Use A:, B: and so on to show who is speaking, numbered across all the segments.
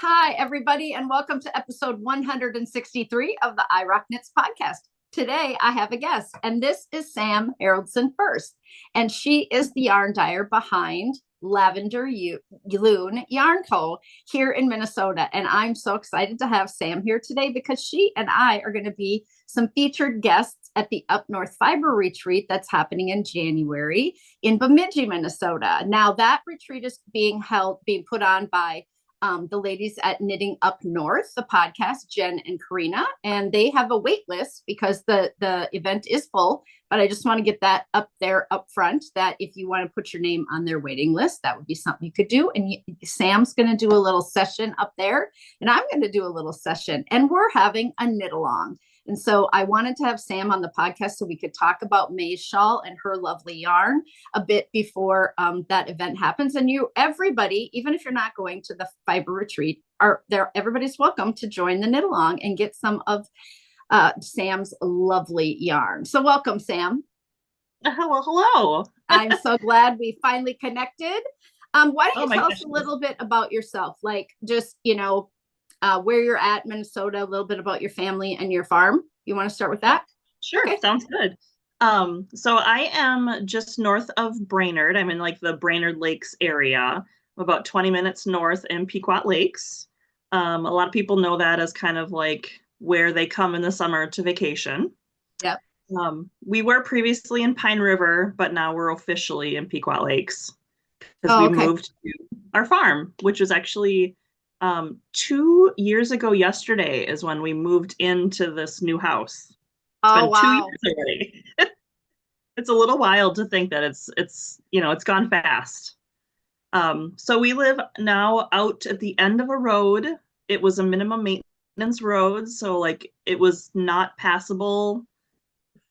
A: Hi, everybody, and welcome to episode 163 of the I Rock Knits podcast. Today, I have a guest, and this is Sam Haroldson Furst, and she is the yarn dyer behind Lavender Lune Yarn Co. here in Minnesota. And I'm so excited to have Sam here today because she and I are going to be some featured guests at the Up North Fiber Retreat that's happening in January in Bemidji, Minnesota. Now, that retreat is being put on by the ladies at Knitting Up North, the podcast, Jen and Karina, and they have a wait list because the event is full. But I just want to get that up there up front, that if you want to put your name on their waiting list, that would be something you could do. And Sam's going to do a little session up there, and I'm going to do a little session, and we're having a knit along. And so I wanted to have Sam on the podcast so we could talk about May's shawl and her lovely yarn a bit before that event happens. And everybody, even if you're not going to the fiber retreat, everybody's welcome to join the knit along and get some of Sam's lovely yarn. So welcome, Sam.
B: Hello.
A: I'm so glad we finally connected. Why don't you tell us a little bit about yourself? Like just, where you're at, Minnesota, a little bit about your family and your farm. You want to start with that?
B: Sure. Okay. Sounds good. So I am just north of Brainerd. I'm in like the Brainerd Lakes area. I'm about 20 minutes north in Pequot Lakes. A lot of people know that as kind of like where they come in the summer to vacation.
A: Yep.
B: We were previously in Pine River, but now we're officially in Pequot Lakes because we moved to our farm, which was actually 2 years ago yesterday is when we moved into this new house. It's been 2 years already. It's a little wild to think that it's gone fast. So we live now out at the end of a road. It was a minimum maintenance road, so like it was not passable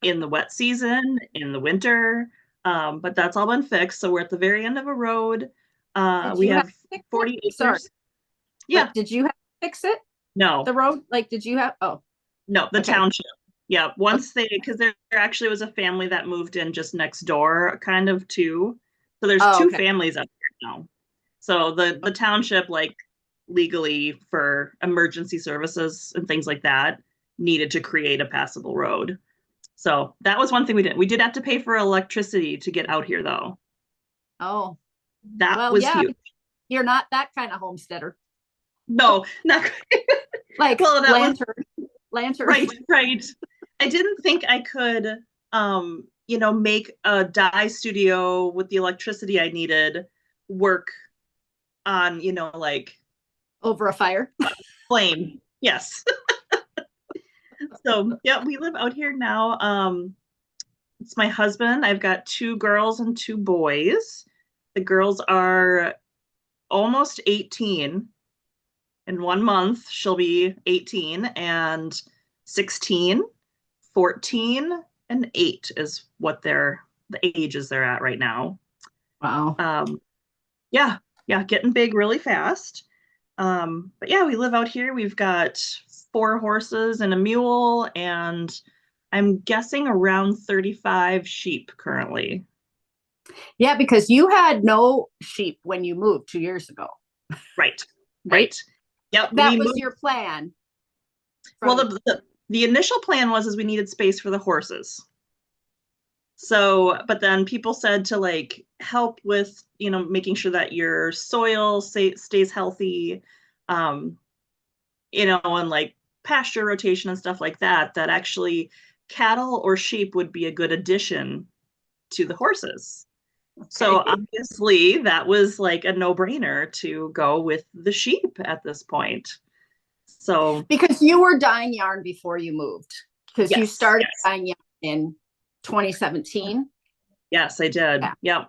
B: in the wet season, in the winter, but that's all been fixed. So we're at the very end of a road. We have 40 acres.
A: Sorry.
B: Yeah.
A: But did you have to fix it?
B: No.
A: The road? Like, did you have? Oh.
B: No, the township. Yeah. Because there actually was a family that moved in just next door, kind of too. So there's two families up here now. So the township, like legally for emergency services and things like that, needed to create a passable road. So that was one thing we did. We did have to pay for electricity to get out here, though.
A: Oh.
B: That was huge.
A: You're not that kind of homesteader.
B: No, not
A: like lantern.
B: Right. I didn't think I could, make a dye studio with the electricity I needed work on, like
A: over a fire.
B: Flame. Yes. So yeah, we live out here now. It's my husband. I've got 2 girls and 2 boys. The girls are almost 18. In 1 month, she'll be 18, and 16, 14, and 8 is what the ages they're at right now.
A: Wow.
B: Yeah, getting big really fast. But yeah, we live out here. We've got 4 horses and a mule, and I'm guessing around 35 sheep currently.
A: Yeah, because you had no sheep when you moved 2 years ago.
B: Right. Yep.
A: That was your plan.
B: Well, the initial plan was we needed space for the horses. So, but then people said to like help with, making sure that your soil stays healthy, and like pasture rotation and stuff like that, that actually cattle or sheep would be a good addition to the horses. Okay. So obviously that was like a no-brainer to go with the sheep at this point. So
A: because you were dyeing yarn before you moved, because you started dyeing yarn in 2017.
B: Yes, I did.
A: Yeah.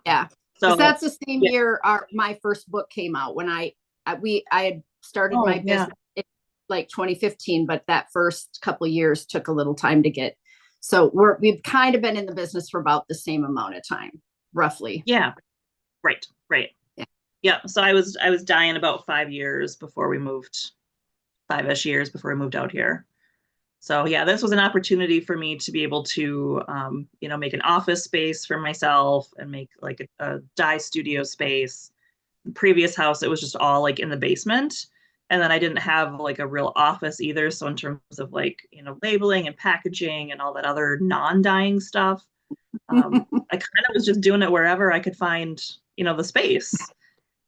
A: So that's the same year my first book came out, when I had started my business in like 2015, but that first couple of years took a little time to get. So we've kind of been in the business for about the same amount of time. Roughly.
B: Yeah. Right. Yeah. So I was dyeing about 5 years before we moved, 5-ish years before we moved out here. So yeah, this was an opportunity for me to be able to, make an office space for myself and make like a dye studio space. The previous house, it was just all like in the basement. And then I didn't have like a real office either. So in terms of like, labeling and packaging and all that other non-dyeing stuff, I kind of was just doing it wherever I could find, the space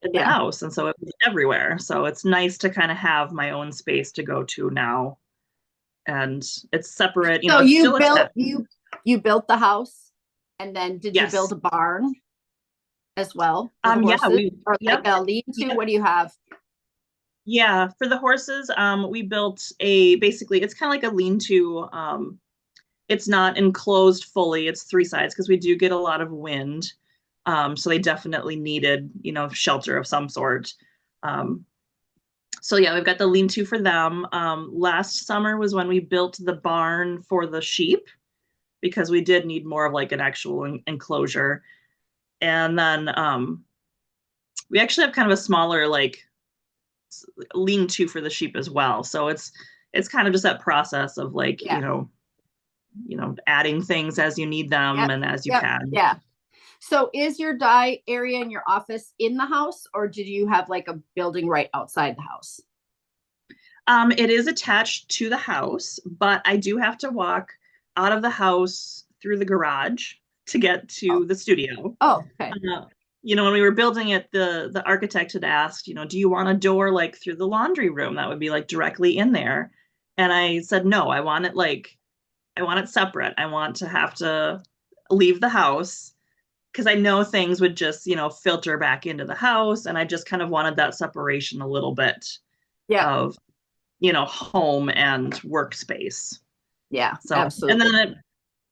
B: in the
A: Yeah.
B: house. And so it was everywhere. So it's nice to kind of have my own space to go to now. And it's separate,
A: So
B: it's
A: you
B: still
A: built
B: attached.
A: you built the house, and then did you build
B: Yes.
A: a barn as well for the
B: Yeah,
A: horses, or like
B: yep.
A: a lean-to? What do you have?
B: Yeah, for the horses, we built basically, it's kind of like a lean-to. It's not enclosed fully. It's three sides because we do get a lot of wind. So they definitely needed, shelter of some sort. Um, so yeah, we've got the lean-to for them. Last summer was when we built the barn for the sheep because we did need more of like an actual enclosure. And then we actually have kind of a smaller like lean-to for the sheep as well. So it's kind of just that process of like,
A: Yeah.
B: adding things as you need them and as you can.
A: Yeah. So is your dye area in your office in the house, or did you have like a building right outside the house?
B: It is attached to the house, but I do have to walk out of the house through the garage to get to the studio.
A: Oh, okay.
B: When we were building it, the architect had asked, do you want a door like through the laundry room that would be like directly in there? And I said, no, I want it separate. I want to have to leave the house because I know things would just, filter back into the house. And I just kind of wanted that separation a little bit of, home and workspace.
A: Yeah,
B: So,
A: absolutely.
B: and then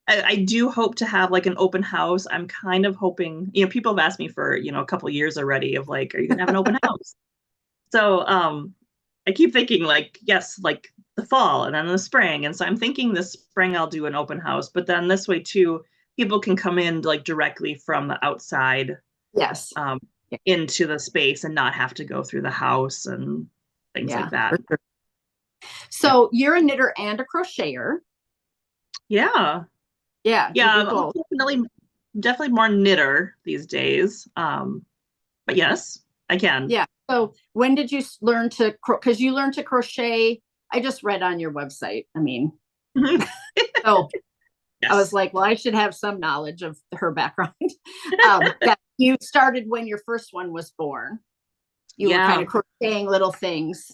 B: I do hope to have like an open house. I'm kind of hoping, people have asked me for, a couple of years already of like, are you going to have an open house? So, I keep thinking like, yes, like the fall and then the spring. And so I'm thinking this spring I'll do an open house, but then this way too, people can come in like directly from the outside
A: Yes.
B: Into the space and not have to go through the house and things like that.
A: Sure. So you're a knitter and a crocheter.
B: Yeah.
A: Yeah.
B: Yeah. Definitely more knitter these days. But yes, I can.
A: Yeah. So when did you learn to, because you learned to crochet? I just read on your website. I mean, so yes. I was like, well, I should have some knowledge of her background. That you started when your first one was born. You were kind of crocheting little things.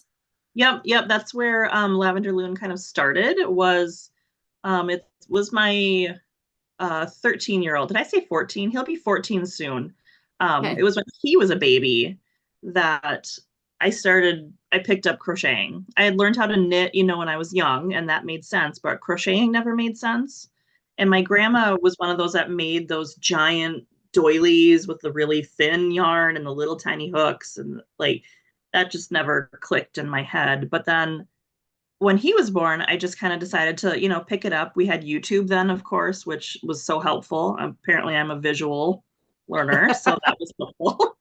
B: Yep. That's where Lavender Lune kind of started. It was my 13-year-old. Did I say 14? He'll be 14 soon. Okay. It was when he was a baby that I picked up crocheting. I had learned how to knit, when I was young, and that made sense, but crocheting never made sense. And my grandma was one of those that made those giant doilies with the really thin yarn and the little tiny hooks, and like that just never clicked in my head. But then when he was born, I just kind of decided to, pick it up. We had YouTube then, of course, which was so helpful. Apparently I'm a visual learner, so that was helpful.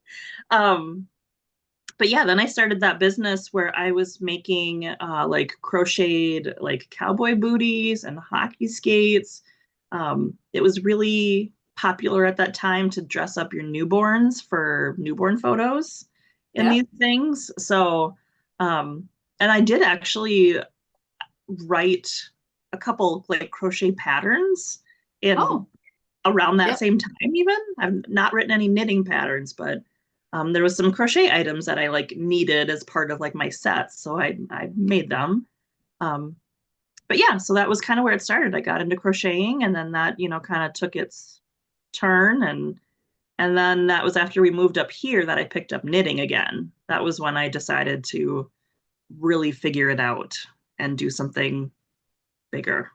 B: But yeah, then I started that business where I was making like crocheted like cowboy booties and hockey skates. It was really popular at that time to dress up your newborns for newborn photos in these things. So, and I did actually write a couple like crochet patterns in around that same time even. I've not written any knitting patterns, but there was some crochet items that I like needed as part of like my sets. So I made them. But yeah, so that was kind of where it started. I got into crocheting and then that, kind of took its turn. And then that was after we moved up here that I picked up knitting again. That was when I decided to really figure it out and do something bigger.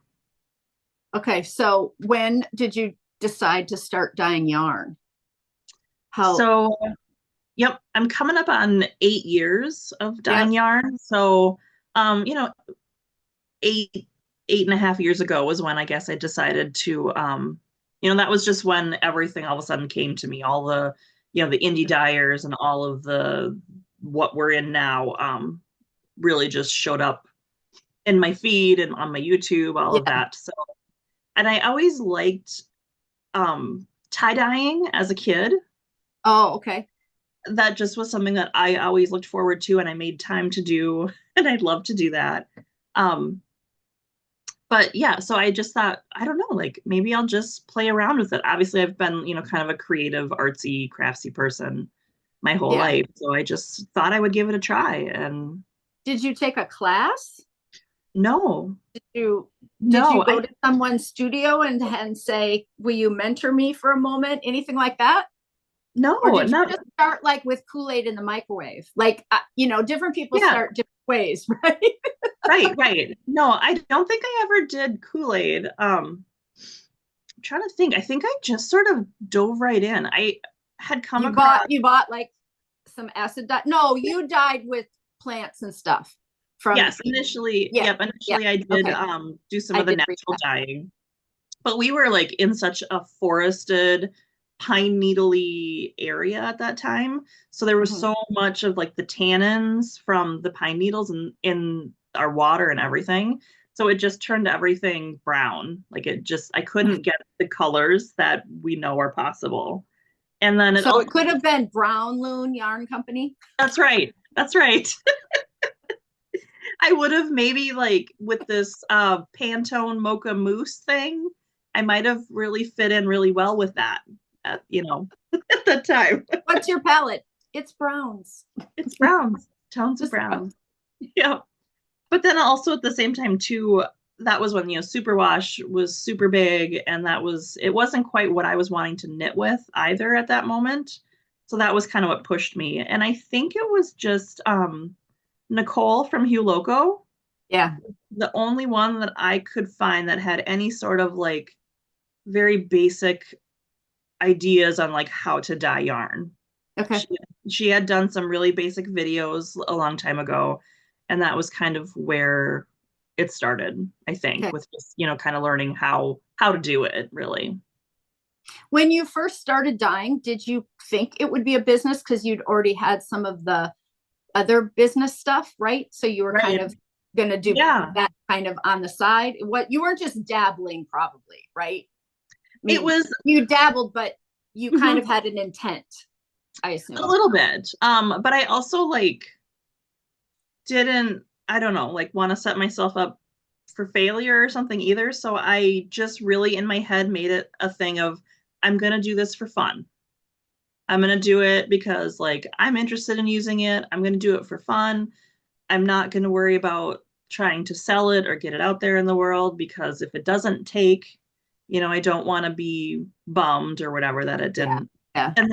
A: Okay. So when did you decide to start dyeing yarn?
B: Yep, I'm coming up on 8 years of dyeing yarn. So, 8.5 years ago was when I guess I decided to, that was just when everything all of a sudden came to me. All the, the indie dyers and all of the what we're in now, really just showed up in my feed and on my YouTube, all of that. So, and I always liked tie dyeing as a kid.
A: Oh, okay.
B: that just was something that I always looked forward to and I made time to do, and I'd love to do that. Um, but yeah, so I just thought, I don't know, like maybe I'll just play around with it. Obviously, I've been, kind of a creative, artsy, craftsy person my whole
A: Yeah.
B: life. So I just thought I would give it a try. And
A: Did you take a class?
B: no,
A: You did you
B: no,
A: go to someone's studio and say, "Will you mentor me for a moment?" Anything like that?
B: no,
A: Or did you
B: not,
A: just start like with Kool-Aid in the microwave? Like, different people
B: yeah,
A: start different ways, right?
B: right. No, I don't think I ever did Kool-Aid. I'm trying to think. I think I just sort of dove right in. I had come across,
A: You bought like some acid dye. No, you dyed with plants and stuff from,
B: yes, initially,
A: yeah,
B: yep,
A: yeah.
B: initially I did
A: Okay.
B: do some
A: I
B: of the
A: did read
B: natural
A: that.
B: dyeing, but we were like in such a forested, pine needly area at that time. So there was
A: Mhm.
B: so much of like the tannins from the pine needles in our water and everything. So it just turned everything brown. Like I couldn't get the colors that we know are possible. And then it
A: So
B: also,
A: it could have been Brown Loon Yarn Company.
B: that's right. That's right. I would have maybe like with this Pantone Mocha Mousse thing, I might have really fit in really well with that at that time.
A: What's your palette? It's browns.
B: It's browns, tones of
A: Just
B: brown.
A: browns.
B: Yeah. But then also at the same time too, that was when, superwash was super big, and it wasn't quite what I was wanting to knit with either at that moment. So that was kind of what pushed me. And I think it was just Nicole from Hugh Loco,
A: Yeah.
B: the only one that I could find that had any sort of like very basic ideas on like how to dye yarn.
A: Okay.
B: She she had done some really basic videos a long time ago, and that was kind of where it started, I think,
A: Okay.
B: with just, kind of learning how to do it really.
A: When you first started dyeing, did you think it would be a business because you'd already had some of the other business stuff, right? So you were kind
B: Right.
A: of going to do
B: Yeah.
A: that kind of on the side. What you weren't just dabbling, probably, right? I
B: It
A: mean,
B: was
A: you dabbled, but you kind
B: mhm,
A: of had an intent, I
B: a
A: assume.
B: little bit. But I also like didn't, I don't know, like want to set myself up for failure or something either. So I just really in my head made it a thing of I'm going to do this for fun. I'm going to do it because like I'm interested in using it. I'm going to do it for fun. I'm not going to worry about trying to sell it or get it out there in the world, because if it doesn't take, I don't want to be bummed or whatever that it
A: Yeah.
B: didn't.
A: Yeah.
B: And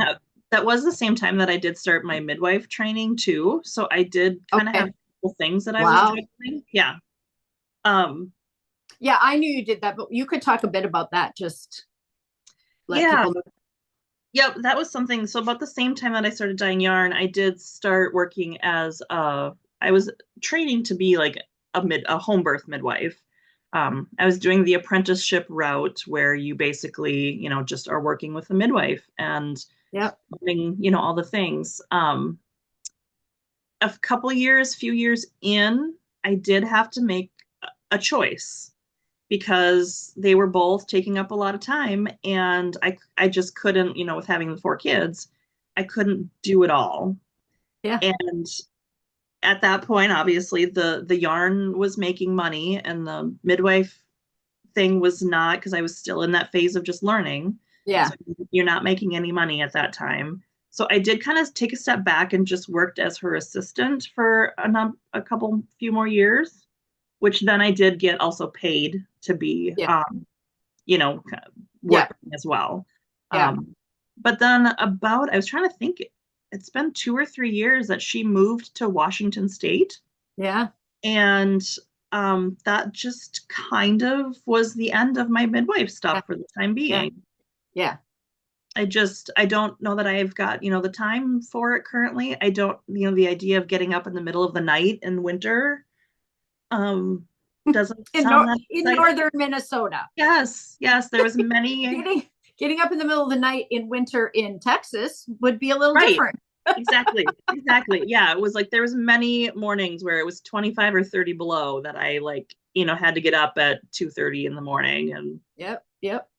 B: that was the same time that I did start my midwife training too. So I did kind of have
A: Okay.
B: things that I was
A: Wow.
B: juggling. Yeah. Um,
A: Yeah, I knew you did that, but you could talk a bit about that. Just let
B: yeah.
A: people know.
B: Yep. That was something. So about the same time that I started dyeing yarn, I did start working I was training to be like a home birth midwife. I was doing the apprenticeship route where you basically, just are working with a midwife and
A: Yep.
B: learning, all the things. Few years in, I did have to make a choice because they were both taking up a lot of time, and I just couldn't, with having the four kids, I couldn't do it all.
A: Yeah.
B: And at that point, obviously the yarn was making money and the midwife thing was not, because I was still in that phase of just learning.
A: Yeah.
B: So you're not making any money at that time. So I did kind of take a step back and just worked as her assistant for few more years, which then I did get also paid to be,
A: Yeah.
B: you know,
A: Yeah.
B: working as well.
A: Yeah.
B: But then I was trying to think, it's been 2 or 3 years that she moved to Washington State.
A: Yeah.
B: And that just kind of was the end of my midwife
A: Yeah.
B: stuff for the time
A: Yeah.
B: being.
A: Yeah.
B: I don't know that I've got, the time for it currently. I don't, the idea of getting up in the middle of the night in winter um doesn't sound that
A: In
B: exciting.
A: northern Minnesota.
B: Yes, yes, there was many.
A: Getting up in the middle of the night in winter in Texas would be a little
B: Right.
A: different.
B: Exactly. Exactly. Yeah, it was like there was many mornings where it was 25 or 30 below that I like, had to get up at 2:30 in the morning,
A: Yep. Yep.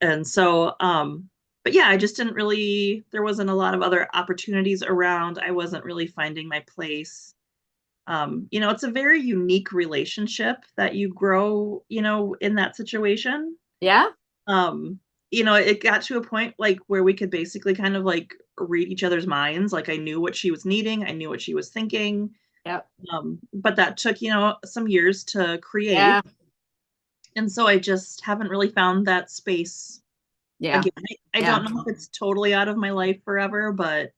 B: and so but yeah, I just didn't really, there wasn't a lot of other opportunities around. I wasn't really finding my place. It's a very unique relationship that you grow, in that situation.
A: Yeah.
B: Um, it got to a point like where we could basically kind of like read each other's minds. Like I knew what she was needing, I knew what she was thinking.
A: Yep.
B: But that took, some years to create.
A: Yeah.
B: And so I just haven't really found that space
A: Yeah.
B: again. I
A: Yeah.
B: don't know if it's totally out of my life forever, but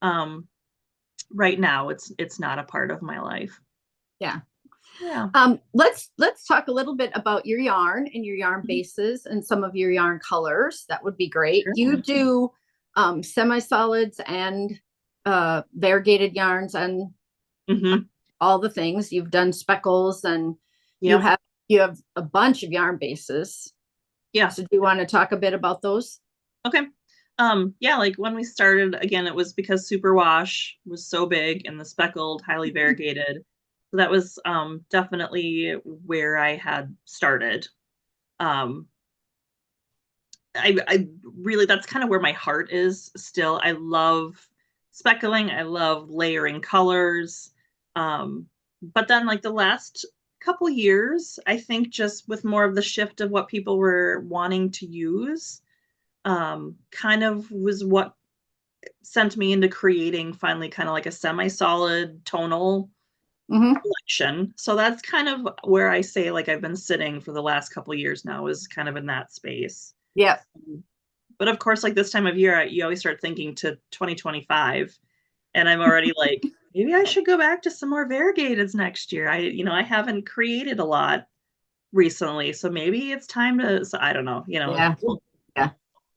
B: um right now it's not a part of my life.
A: Yeah.
B: Yeah.
A: Let's talk a little bit about your yarn and your yarn bases and some of your yarn colors. That would be great.
B: Sure.
A: You do semi-solids and variegated yarns and all the things. You've done speckles and
B: Yep.
A: you have a bunch of yarn bases.
B: Yeah.
A: So do you want to talk a bit about those?
B: Okay. Yeah, like when we started, again, it was because superwash was so big and the speckled, highly variegated. So that was definitely where I had started. Um, I really, that's kind of where my heart is still. I love speckling. I love layering colors. But then like the last couple years, I think just with more of the shift of what people were wanting to use, kind of was what sent me into creating finally kind of like a semi-solid tonal collection. So that's kind of where I say like I've been sitting for the last couple years now, is kind of in that space.
A: Yeah.
B: But of course, like this time of year, you always start thinking to 2025, and I'm already like, maybe I should go back to some more variegateds next year. I haven't created a lot recently, so maybe it's time to. So I don't know.
A: Yeah.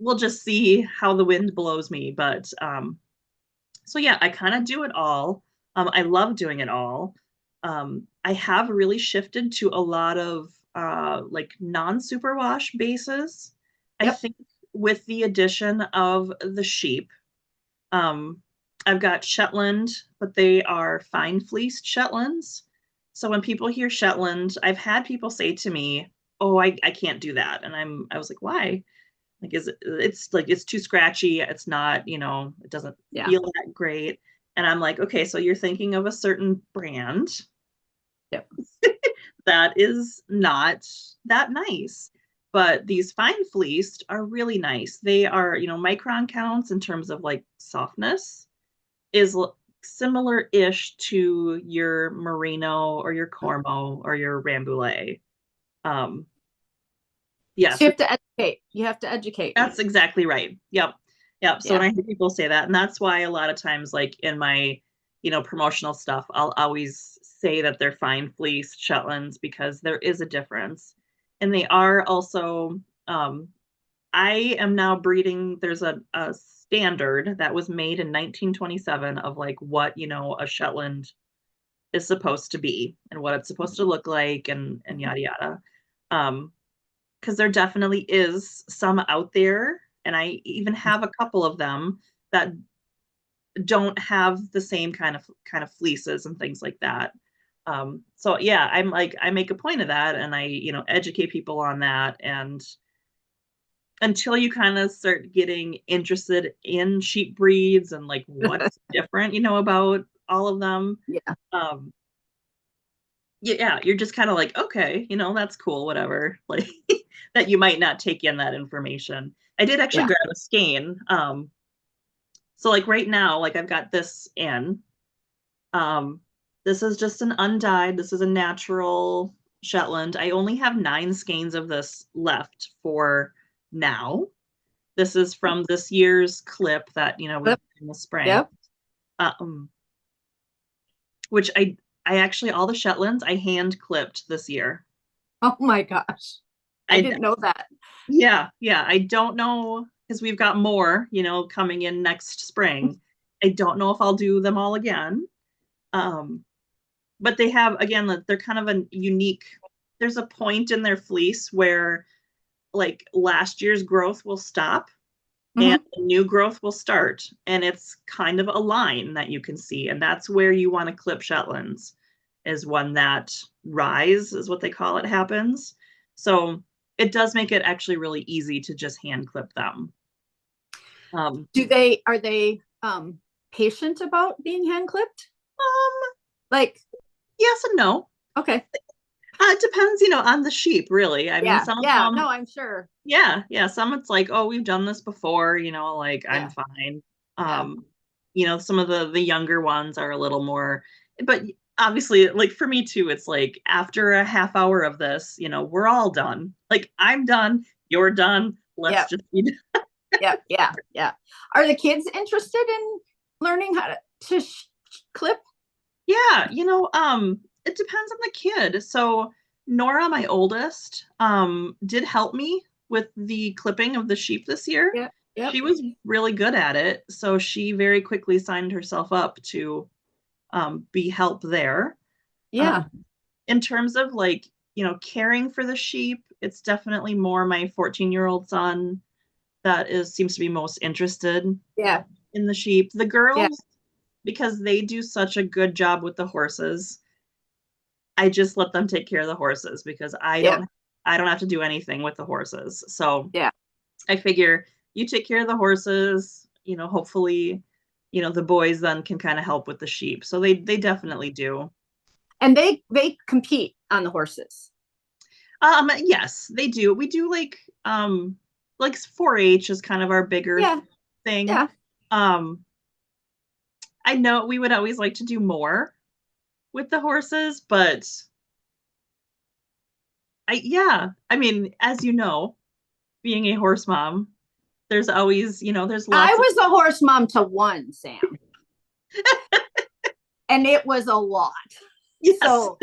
B: We'll just see how the wind blows me. But so yeah, I kind of do it all. I love doing it all. I have really shifted to a lot of like non-superwash bases. I think with the addition of the sheep. Um, I've got Shetland, but they are fine fleeced Shetlands. So when people hear Shetland, I've had people say to me, "Oh, I can't do that," and I was like, "Why?" Like, it's like it's too scratchy. It's not, it doesn't feel that great. And I'm like, okay, so you're thinking of a certain brand that is not that nice. But these fine fleeced are really nice. They are, micron counts in terms of like softness is similar-ish to your merino or your cormo or your Ramboillet. Yes.
A: So you have to educate. You have to educate.
B: That's exactly right. Yep. So when I hear people say that, and that's why a lot of times, like in my, promotional stuff, I'll always say that they're fine fleece Shetlands because there is a difference. And they are also, I am now breeding, there's a standard that was made in 1927 of like what, a Shetland is supposed to be and what it's supposed to look like and yada yada. Because there definitely is some out there, and I even have a couple of them that don't have the same kind of fleeces and things like that. So yeah, I'm like, I make a point of that, and I educate people on that, and until you kind of start getting interested in sheep breeds and like what's different, about all of them. Yeah, you're just kind of like, okay, that's cool, whatever. Like that you might not take in that information. I did actually grab a skein. So like right now, like I've got this in. This is just an undyed. This is a natural Shetland. I only have 9 skeins of this left for now. This is from this year's clip that we did in the spring. Which I actually, all the Shetlands I hand clipped this year.
A: Oh my gosh. I didn't know that.
B: Yeah. I don't know, because we've got more, coming in next spring. I don't know if I'll do them all again. But they have, again, they're kind of a unique, there's a point in their fleece where like last year's growth will stop and new growth will start. And it's kind of a line that you can see. And that's where you want to clip Shetlands, is when that rise, is what they call it, happens. So it does make it actually really easy to just hand clip them.
A: Are they patient about being hand clipped? Like,
B: yes and no.
A: Okay.
B: It depends, on the sheep, really. I mean, some of them,
A: no, I'm sure.
B: Yeah. Some it's like, oh, we've done this before, like I'm fine. Some of the younger ones are a little more, but obviously, like for me too, it's like after a half hour of this, we're all done. Like I'm done, you're done. Let's just be done.
A: Yeah. Are the kids interested in learning how to clip?
B: Yeah, it depends on the kid. So Nora, my oldest, did help me with the clipping of the sheep this year.
A: Yeah.
B: She was really good at it, so she very quickly signed herself up to be help there.
A: Yeah.
B: In terms of like, caring for the sheep, it's definitely more my 14-year-old son that seems to be most interested in the sheep. The girls, because they do such a good job with the horses, I just let them take care of the horses because I don't have to do anything with the horses. So I figure you take care of the horses, hopefully, the boys then can kind of help with the sheep. So they definitely do.
A: And they compete on the horses.
B: Yes, they do. We do like 4-H is kind of our bigger thing.
A: Yeah.
B: I know we would always like to do more with the horses, but I mean, as you know, being a horse mom, there's always, there's lots.
A: I was a horse mom to one, Sam. And it was a lot.
B: Yes.
A: So,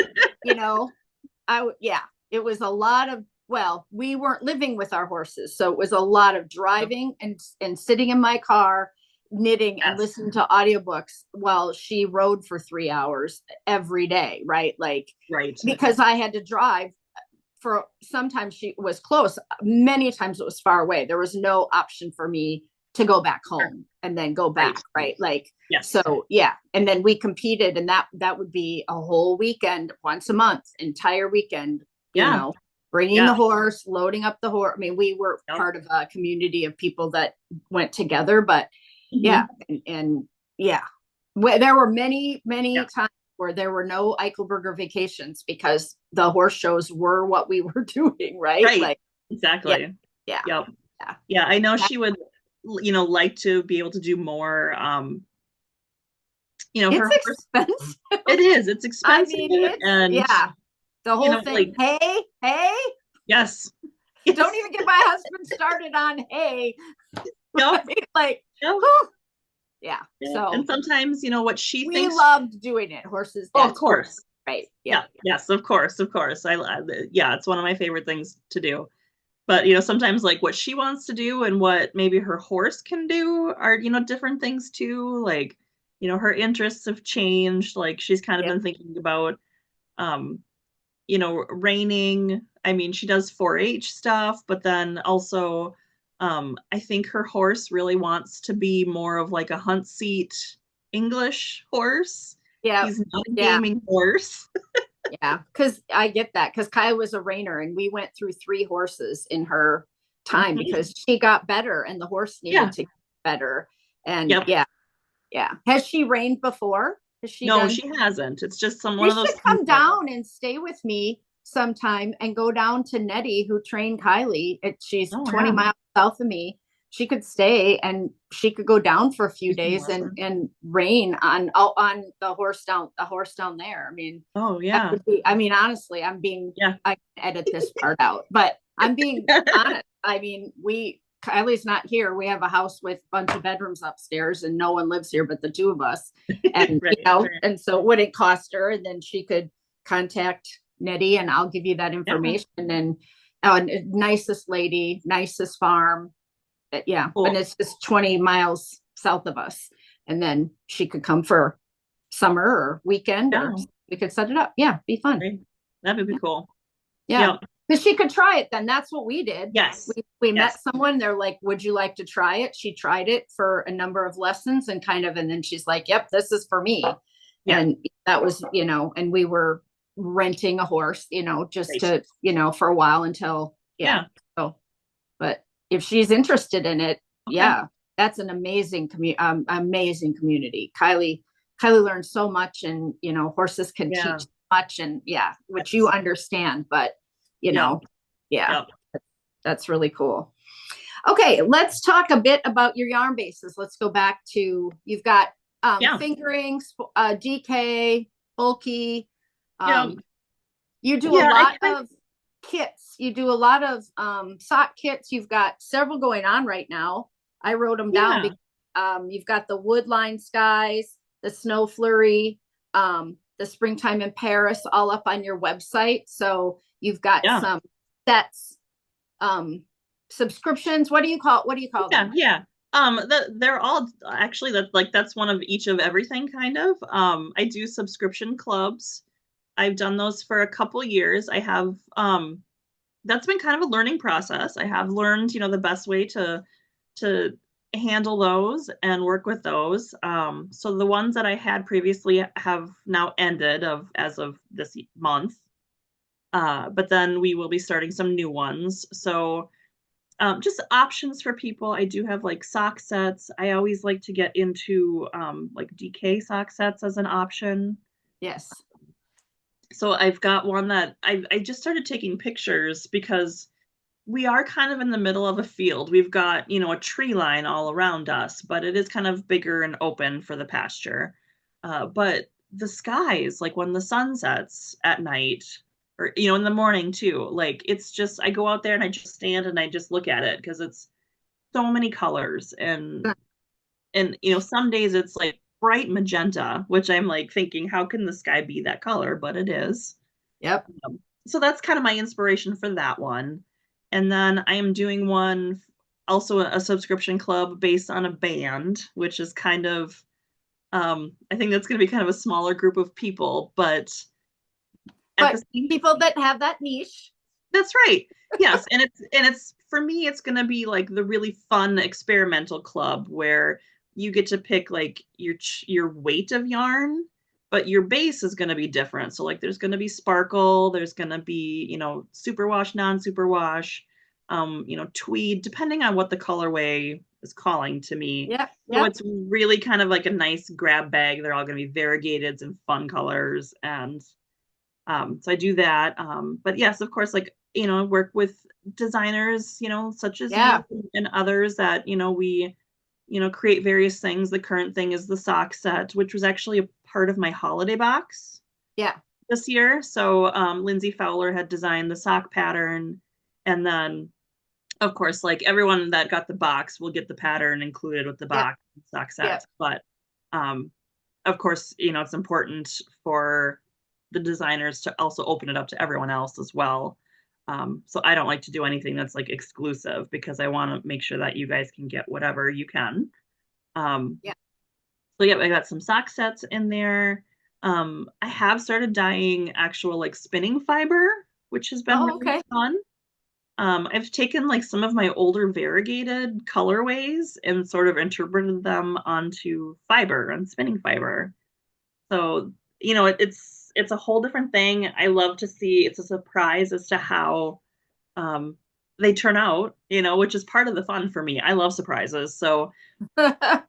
A: it was a lot of, we weren't living with our horses. So it was a lot of driving and sitting in my car, knitting and listening to audiobooks while she rode for 3 hours every day. Right. Because I had to drive for, sometimes she was close. Many times it was far away. There was no option for me to go back home and then go back. Right. So, and then we competed, and that would be a whole weekend, once a month, entire weekend, bringing the horse, loading up the horse. I mean, we were part of a community of people that went together, but there were many times where there were no Eichelberger vacations because the horse shows were what we were doing. Right.
B: Exactly. Yeah. I know she would, like to be able to do more,
A: it's expensive.
B: It's expensive. I mean,
A: the whole thing. Like, hey.
B: Yes.
A: Don't even get my husband started on hay.
B: No.
A: So,
B: and sometimes, what she
A: we
B: thinks.
A: We loved doing it. Horses.
B: Of course.
A: Right.
B: Yes, of course. It's one of my favorite things to do. But, sometimes like what she wants to do and what maybe her horse can do are, different things too. Like, her interests have changed. Like she's kind of been thinking about, reining. I mean, she does 4-H stuff, but then also, I think her horse really wants to be more of like a hunt seat English horse.
A: Yeah.
B: He's not a gaming horse.
A: Because I get that, because Kyle was a reiner and we went through 3 horses in her time because she got better and the horse needed to get better. And has she reined before?
B: No, she hasn't. It's just one of those.
A: She should come down and stay with me sometime and go down to Nettie, who trained Kylie. She's 20 miles south of me. She could stay and she could go down for a few days and rein on the horse down there. I mean, honestly, I'm being, I edit this part out, but I'm being honest. I mean, Kylie's not here. We have a house with a bunch of bedrooms upstairs and no one lives here but the 2 of us. And, and so it wouldn't cost her. And then she could contact Nettie and I'll give you that information. And nicest lady, nicest farm. Cool. And it's just 20 miles south of us. And then she could come for summer or weekend or we could set it up. Be fun.
B: That would be cool.
A: Because she could try it then. That's what we did.
B: Yes.
A: We met someone. They're like, would you like to try it? She tried it for a number of lessons and then she's like, yep, this is for me. And that was, and we were renting a horse, just to, for a while until, So, but if she's interested in it, That's an amazing community. Kylie learned so much, and horses can teach so much, and which you understand, but
B: Yep.
A: that's really cool. Okay, let's talk a bit about your yarn bases. Let's go back to, you've got fingerings, DK, bulky. You do a lot of kits. You do a lot of sock kits. You've got several going on right now. I wrote them down because you've got the Woodline skies, the snow flurry, the springtime in Paris, all up on your website. So you've got some sets, subscriptions. What do you call them?
B: They're all actually, that's one of each of everything kind of. I do subscription clubs. I've done those for a couple years. I have that's been kind of a learning process. I have learned, the best way to handle those and work with those. So the ones that I had previously have now ended as of this month. But then we will be starting some new ones. So just options for people. I do have like sock sets. I always like to get into like DK sock sets as an option.
A: Yes.
B: So I've got one that I just started taking pictures because we are kind of in the middle of a field. We've got, a tree line all around us, but it is kind of bigger and open for the pasture. But the skies, like when the sun sets at night, or, in the morning too, like it's just, I go out there and I just stand and I just look at it because it's so many colors. And some days it's like bright magenta, which I'm like thinking, how can the sky be that color? But it is.
A: Yep.
B: So that's kind of my inspiration for that one. And then I am doing one, also a subscription club based on a band, which is kind of, I think that's going to be kind of a smaller group of people, but
A: people that have that niche.
B: That's right. Yes. And it's for me, it's going to be like the really fun experimental club where you get to pick like your weight of yarn, but your base is going to be different. So like there's going to be sparkle, there's going to be, superwash, non-superwash, tweed, depending on what the colorway is calling to me.
A: Yeah.
B: So it's really kind of like a nice grab bag. They're all going to be variegated and fun colors. And so I do that. But yes, of course, like, work with designers, such as you and others that, we create various things. The current thing is the sock set, which was actually a part of my holiday box.
A: Yeah.
B: This year. So Lindsay Fowler had designed the sock pattern. And then, of course, like everyone that got the box will get the pattern included with the box sock set. But of course, it's important for the designers to also open it up to everyone else as well. So I don't like to do anything that's like exclusive because I want to make sure that you guys can get whatever you can. So I got some sock sets in there. I have started dyeing actual like spinning fiber, which has been really fun. I've taken like some of my older variegated colorways and sort of interpreted them onto fiber and spinning fiber. So, it's a whole different thing. I love to see, it's a surprise as to how they turn out, which is part of the fun for me. I love surprises. So I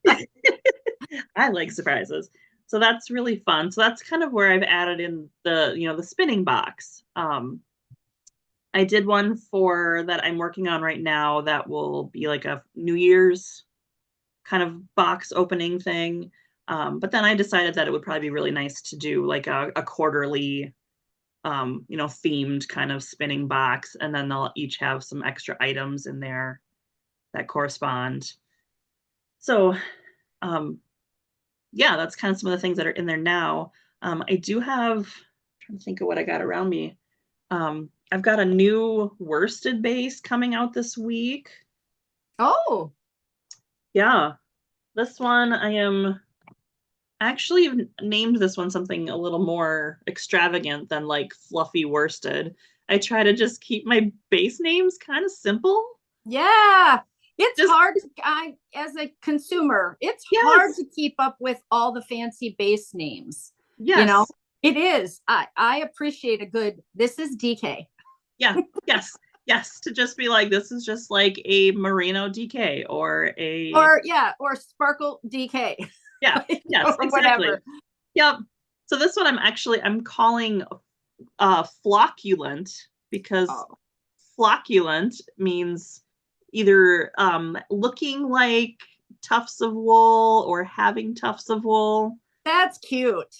B: like surprises. So that's really fun. So that's kind of where I've added in the spinning box. I did one that I'm working on right now that will be like a New Year's kind of box opening thing. But then I decided that it would probably be really nice to do like a quarterly, themed kind of spinning box. And then they'll each have some extra items in there that correspond. So, that's kind of some of the things that are in there now. I do have, I'm trying to think of what I got around me. I've got a new worsted base coming out this week.
A: Oh.
B: Yeah. This one I actually named this one something a little more extravagant than like fluffy worsted. I try to just keep my base names kind of simple.
A: Yeah. It's hard as a consumer, it's hard to keep up with all the fancy base names.
B: Yes.
A: It is. I appreciate a good, this is DK.
B: Yeah. Yes. Yes, to just be like, this is just like a merino DK or
A: or sparkle DK.
B: yeah, yes,
A: or
B: exactly.
A: whatever.
B: Yep. So this one I'm calling flocculent because flocculent means either looking like tufts of wool or having tufts of wool.
A: That's cute.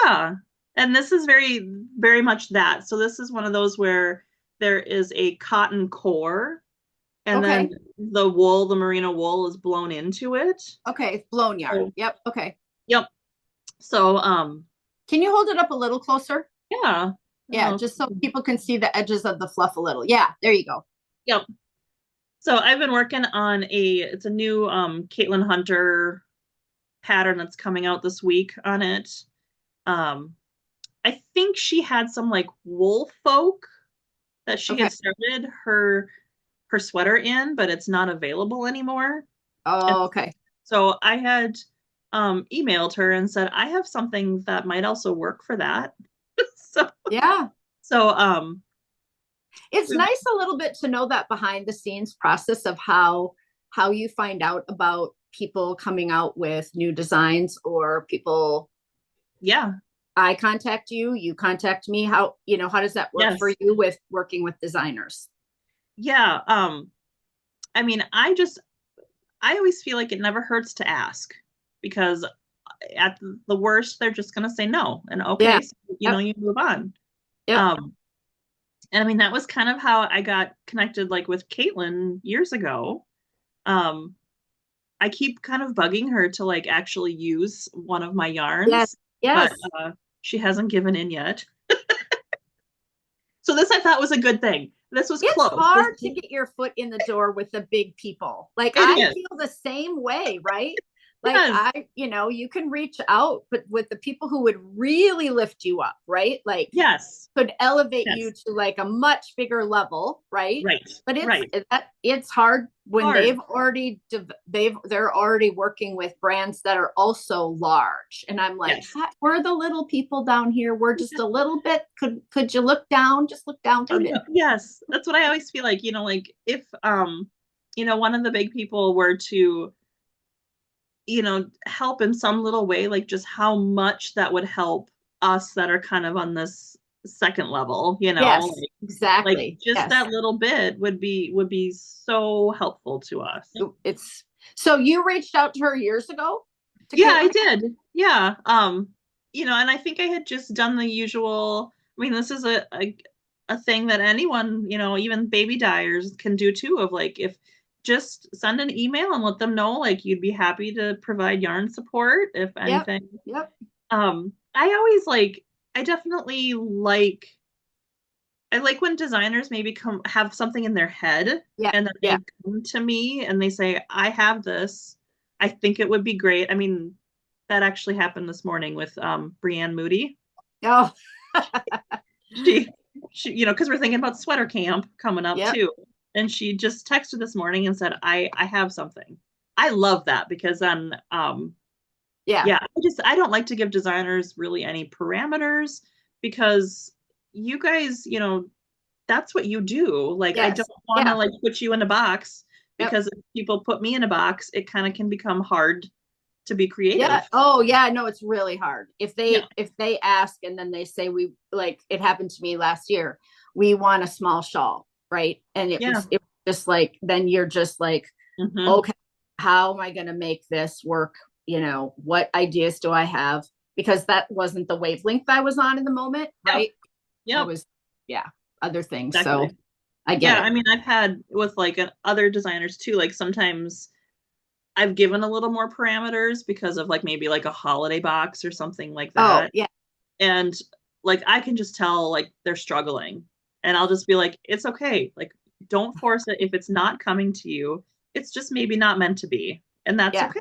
B: Yeah. And this is very, very much that. So this is one of those where there is a cotton core and then the wool, the merino wool is blown into it.
A: Okay. Blown yarn.
B: So,
A: Yep. Okay.
B: yep. So,
A: can you hold it up a little closer?
B: yeah.
A: Yeah. Just so people can see the edges of the fluff a little. Yeah. There you go.
B: Yep. So I've been working on it's a new Caitlin Hunter pattern that's coming out this week on it. I think she had some like wool folk that she had started her sweater in, but it's not available anymore.
A: Oh, okay.
B: So I had emailed her and said, I have something that might also work for that. So
A: yeah.
B: So
A: it's nice a little bit to know that behind the scenes process of how you find out about people coming out with new designs, or people I contact you, you contact me. How does that work for you with working with designers?
B: Yeah. I mean, I always feel like it never hurts to ask, because at the worst, they're just going to say no. And okay, so, you move on. And I mean, that was kind of how I got connected, like with Caitlin years ago. I keep kind of bugging her to like actually use one of my yarns. But she hasn't given in yet. So this I thought was a good thing. This was close.
A: It's hard to get your foot in the door with the big people. Like I feel the same way, right? Like you can reach out, but with the people who would really lift you up, right? Like could elevate you to like a much bigger level, right? But it's hard when they're already working with brands that are also large. And I'm like, we're the little people down here. We're just a little bit. Could you look down? Just look down for a minute.
B: Yes, that's what I always feel like. Like if one of the big people were to help in some little way, like just how much that would help us that are kind of on this second level,
A: exactly.
B: Like just that little bit would be so helpful to us.
A: So you reached out to her years ago?
B: I did. Yeah. And I think I had just done the usual. I mean, this is a thing that anyone, even baby dyers can do too, of like, if just send an email and let them know, like, you'd be happy to provide yarn support, if anything. I definitely I like when designers maybe have something in their head and then they come to me and they say, I have this, I think it would be great. I mean, that actually happened this morning with Brienne Moody. She because we're thinking about sweater camp coming up too. And she just texted this morning and said, I have something. I love that, because then, I don't like to give designers really any parameters, because you guys, that's what you do. Like, I don't want to like put you in a box, because if people put me in a box, it kind of can become hard to be creative.
A: No, it's really hard. If they ask and then they say, we like, it happened to me last year, we want a small shawl. Right. And it was just like, then you're just like, okay, how am I going to make this work? What ideas do I have? Because that wasn't the wavelength I was on in the moment. Right. I was, other things. Exactly. So I get it.
B: I mean, I've had with like other designers too, like sometimes I've given a little more parameters because of like maybe like a holiday box or something like that. And like, I can just tell like they're struggling. And I'll just be like, it's okay. Like, don't force it. If it's not coming to you, it's just maybe not meant to be. And that's okay.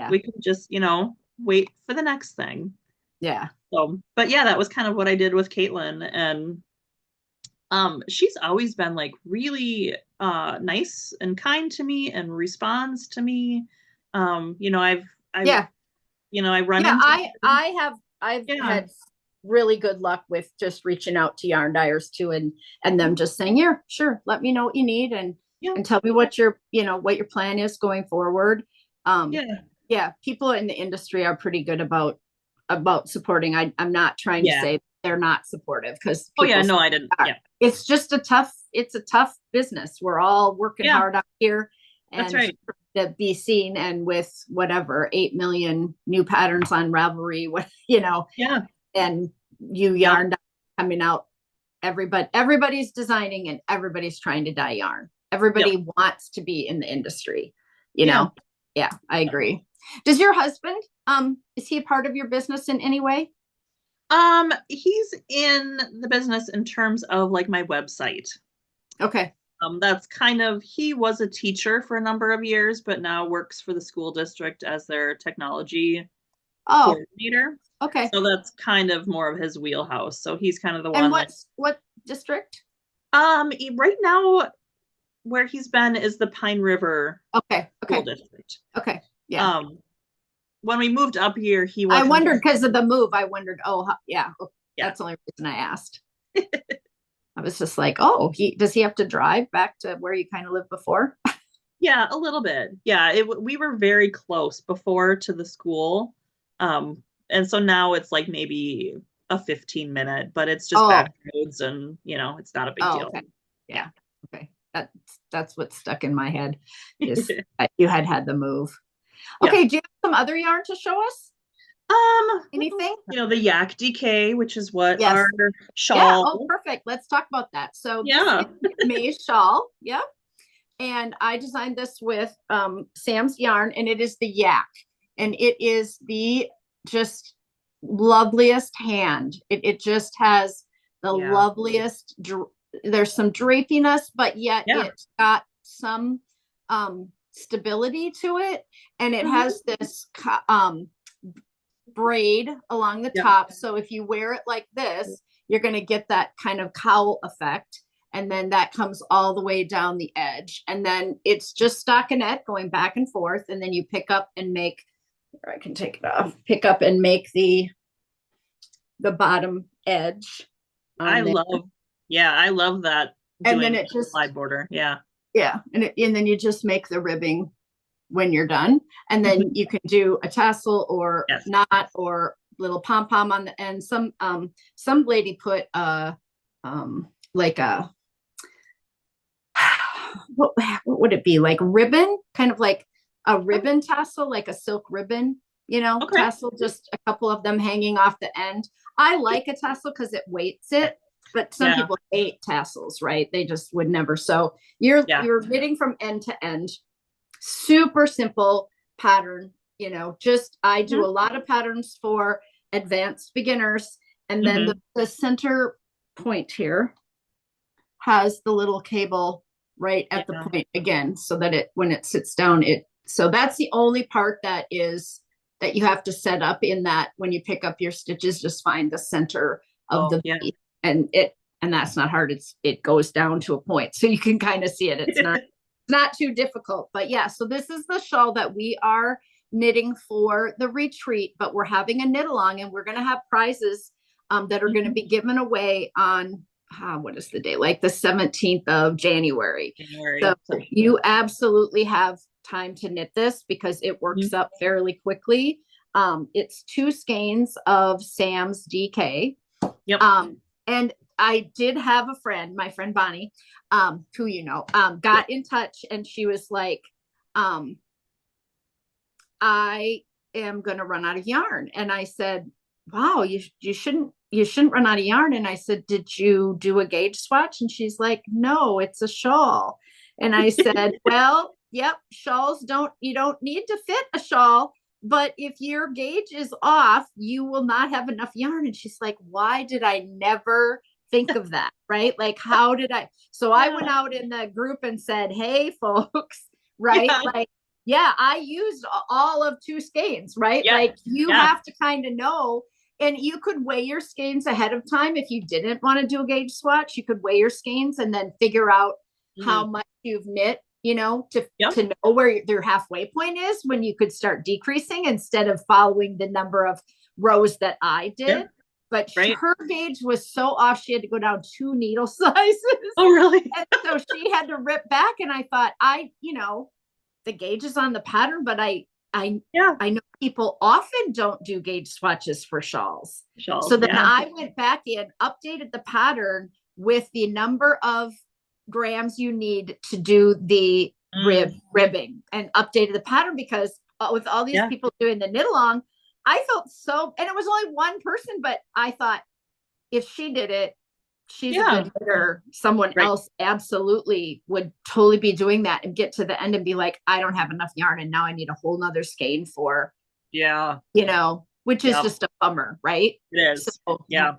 B: We can just, wait for the next thing. So, but that was kind of what I did with Caitlin. And she's always been like really nice and kind to me and responds to me. I run into
A: I've had really good luck with just reaching out to yarn dyers too, and them just saying, yeah, sure, let me know what you need, and tell me what your what your plan is going forward. Yeah, people in the industry are pretty good about supporting. I'm not trying to say they're not supportive, because
B: no, I didn't.
A: It's just a tough business. We're all working hard out here, and
B: that's right,
A: to be seen, and with whatever 8 million new patterns on Ravelry, and yarn coming out, everybody's designing, and everybody's trying to dye yarn. Everybody wants to be in the industry, know. Yeah, I agree. Does your husband, is he a part of your business in any way?
B: He's in the business in terms of like my website.
A: Okay.
B: That's kind of, he was a teacher for a number of years, but now works for the school district as their technology coordinator.
A: Okay.
B: So that's kind of more of his wheelhouse. So he's kind of the one.
A: And what district?
B: Right now, where he's been is the Pine River school district.
A: Okay. Yeah.
B: When we moved up here,
A: I wondered, because of the move. I wondered. That's the only reason I asked. I was just like, does he have to drive back to where you kind of lived before?
B: Yeah, a little bit. Yeah, we were very close before to the school. And so now it's like maybe a 15-minute, but it's just back roads, and it's not a big deal.
A: Okay. Yeah. Okay. That's what stuck in my head, is you had the move. Okay. Do you have some other yarn to show us? Anything?
B: The Yak DK, which is what our shawl.
A: Yeah. Oh, perfect. Let's talk about that. So May's shawl. Yep. And I designed this with Sam's yarn, and it is the Yak, and it is the just loveliest hand. It just has the loveliest. There's some drapiness, but yet it's got some stability to it, and it has this braid along the top. So if you wear it like this, you're going to get that kind of cowl effect, and then that comes all the way down the edge, and then it's just stockinette going back and forth, and then you pick up and make. I can take it off. Pick up and make the bottom edge.
B: I love that.
A: And then it just
B: slide border. Yeah.
A: And then you just make the ribbing when you're done. And then you can do a tassel or knot or little pom-pom on the end. Some lady put like a, what would it be? Like ribbon, kind of like a ribbon tassel, like a silk ribbon, tassel, just a couple of them hanging off the end. I like a tassel because it weights it. But some people hate tassels, right? They just would never. So you're knitting from end to end. Super simple pattern. I do a lot of patterns for advanced beginners. And then the center point here has the little cable right at the point again, so that when it sits down, so that's the only part that you have to set up, in that when you pick up your stitches, just find the center of the V. And that's not hard. It goes down to a point, so you can kind of see it. It's not too difficult. But so this is the shawl that we are knitting for the retreat, but we're having a knit along, and we're going to have prizes that are going to be given away on what is the day? Like the 17th of January. So you absolutely have time to knit this, because it works up fairly quickly. It's 2 skeins of Sam's DK. And I did have a friend, my friend Bonnie, who got in touch, and she was like, I am going to run out of yarn. And I said, wow, you shouldn't run out of yarn. And I said, did you do a gauge swatch? And she's like, no, it's a shawl. And I said, well, yep, shawls you don't need to fit a shawl, but if your gauge is off, you will not have enough yarn. And she's like, why did I never think of that? Right? Like, how did I? So I went out in the group and said, hey folks, right? I used all of 2 skeins, right? Like you have to kind of know, and you could weigh your skeins ahead of time. If you didn't want to do a gauge swatch, you could weigh your skeins and then figure out how much you've knit, to know where their halfway point is, when you could start decreasing instead of following the number of rows that I did. but
B: right.
A: her gauge was so off, she had to go down 2 needle sizes.
B: Oh, really?
A: And so she had to rip back. And I thought, the gauge is on the pattern, but I know people often don't do gauge swatches for shawls. So then I went back in, updated the pattern with the number of grams you need to do the ribbing, and updated the pattern, because with all these people doing the knit along, I felt so, and it was only one person, but I thought, if she did it, she's a good knitter. Someone else absolutely would totally be doing that and get to the end and be like, I don't have enough yarn, and now I need a whole nother skein for, which is just a bummer, right?
B: It is. So,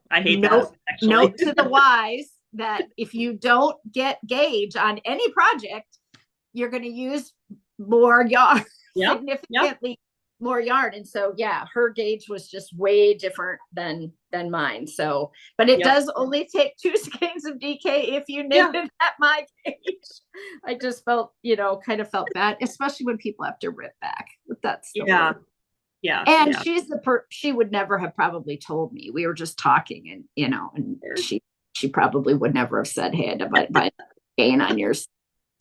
B: I hate that. Actually.
A: Note to the wise that if you don't get gauge on any project, you're going to use more yarn, significantly more yarn. And so, her gauge was just way different than mine. So, but it does only take 2 skeins of DK if you knit it at my gauge. I just felt, kind of felt bad, especially when people have to rip back. That's the word. And she's she would never have probably told me. We were just talking, and and she probably would never have said, hey, I had to buy a gain on your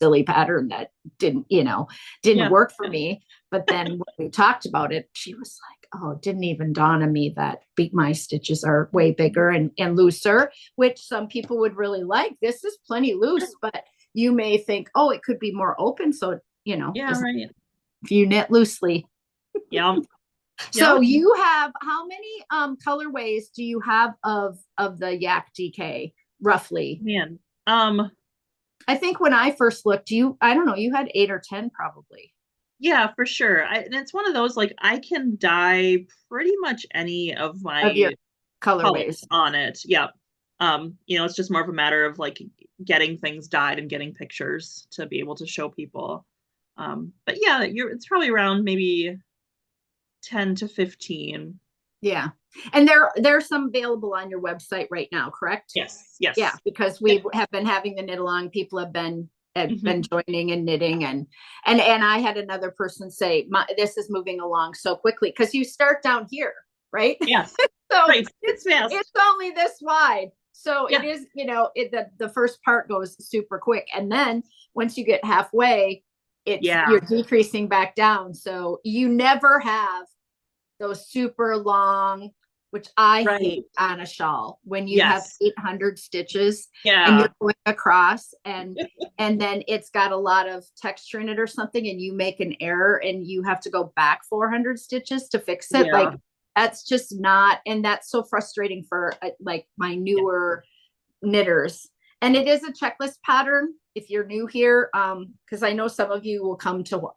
A: silly pattern that didn't work for me. But then when we talked about it, she was like, oh, it didn't even dawn on me that my stitches are way bigger and looser, which some people would really like. This is plenty loose, but you may think, oh, it could be more open. So, if you knit loosely. So you have, how many colorways do you have of the Yak DK roughly?
B: Man,
A: I think when I first looked, I don't know, you had 8 or 10 probably.
B: Yeah, for sure. And it's one of those, like, I can dye pretty much any of my
A: colorways
B: on it. Yeah. It's just more of a matter of like getting things dyed and getting pictures to be able to show people. But yeah, it's probably around maybe 10 to 15.
A: Yeah. And there's some available on your website right now, correct?
B: Yes.
A: Yeah, because we have been having the knit along. People have been joining and knitting, and I had another person say, this is moving along so quickly, because you start down here, right?
B: Yes.
A: So
B: right.
A: it's only this wide. So it is, the first part goes super quick. And then once you get halfway, you're decreasing back down. So you never have those super long, which I hate on a shawl, when you have 800 stitches and you're going across, and then it's got a lot of texture in it or something, and you make an error and you have to go back 400 stitches to fix it. Like, that's just not, and that's so frustrating for like my newer knitters. And it is a checklist pattern if you're new here, because I know some of you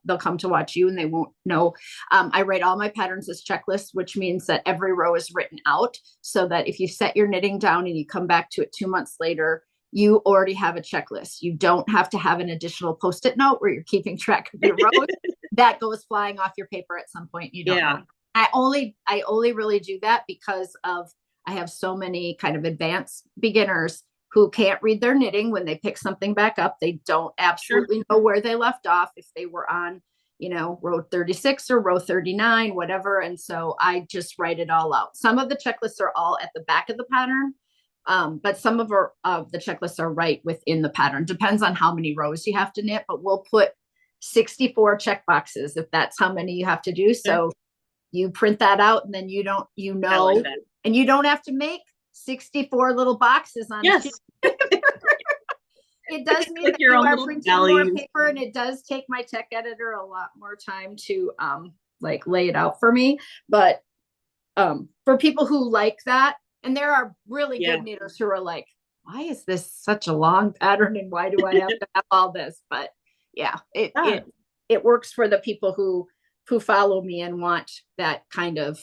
A: they'll come to watch you and they won't know. I write all my patterns as checklists, which means that every row is written out, so that if you set your knitting down and you come back to it 2 months later, you already have a checklist. You don't have to have an additional Post-it note where you're keeping track of your rows. That goes flying off your paper at some point. You don't know. I only really do that because I have so many kind of advanced beginners who can't read their knitting. When they pick something back up, they don't absolutely know where they left off, if they were on, row 36 or row 39, whatever. And so I just write it all out. Some of the checklists are all at the back of the pattern, but some of the checklists are right within the pattern. Depends on how many rows you have to knit, but we'll put 64 check boxes if that's how many you have to do. So you print that out, and then and you don't have to make 64 little boxes on a sheet. It does mean that you are printing more paper, and it does take my tech editor a lot more time to lay it out for me. But for people who like that, and there are really good knitters who are like, why is this such a long pattern, and why do I have to have all this? But it works for the people who follow me and want that kind of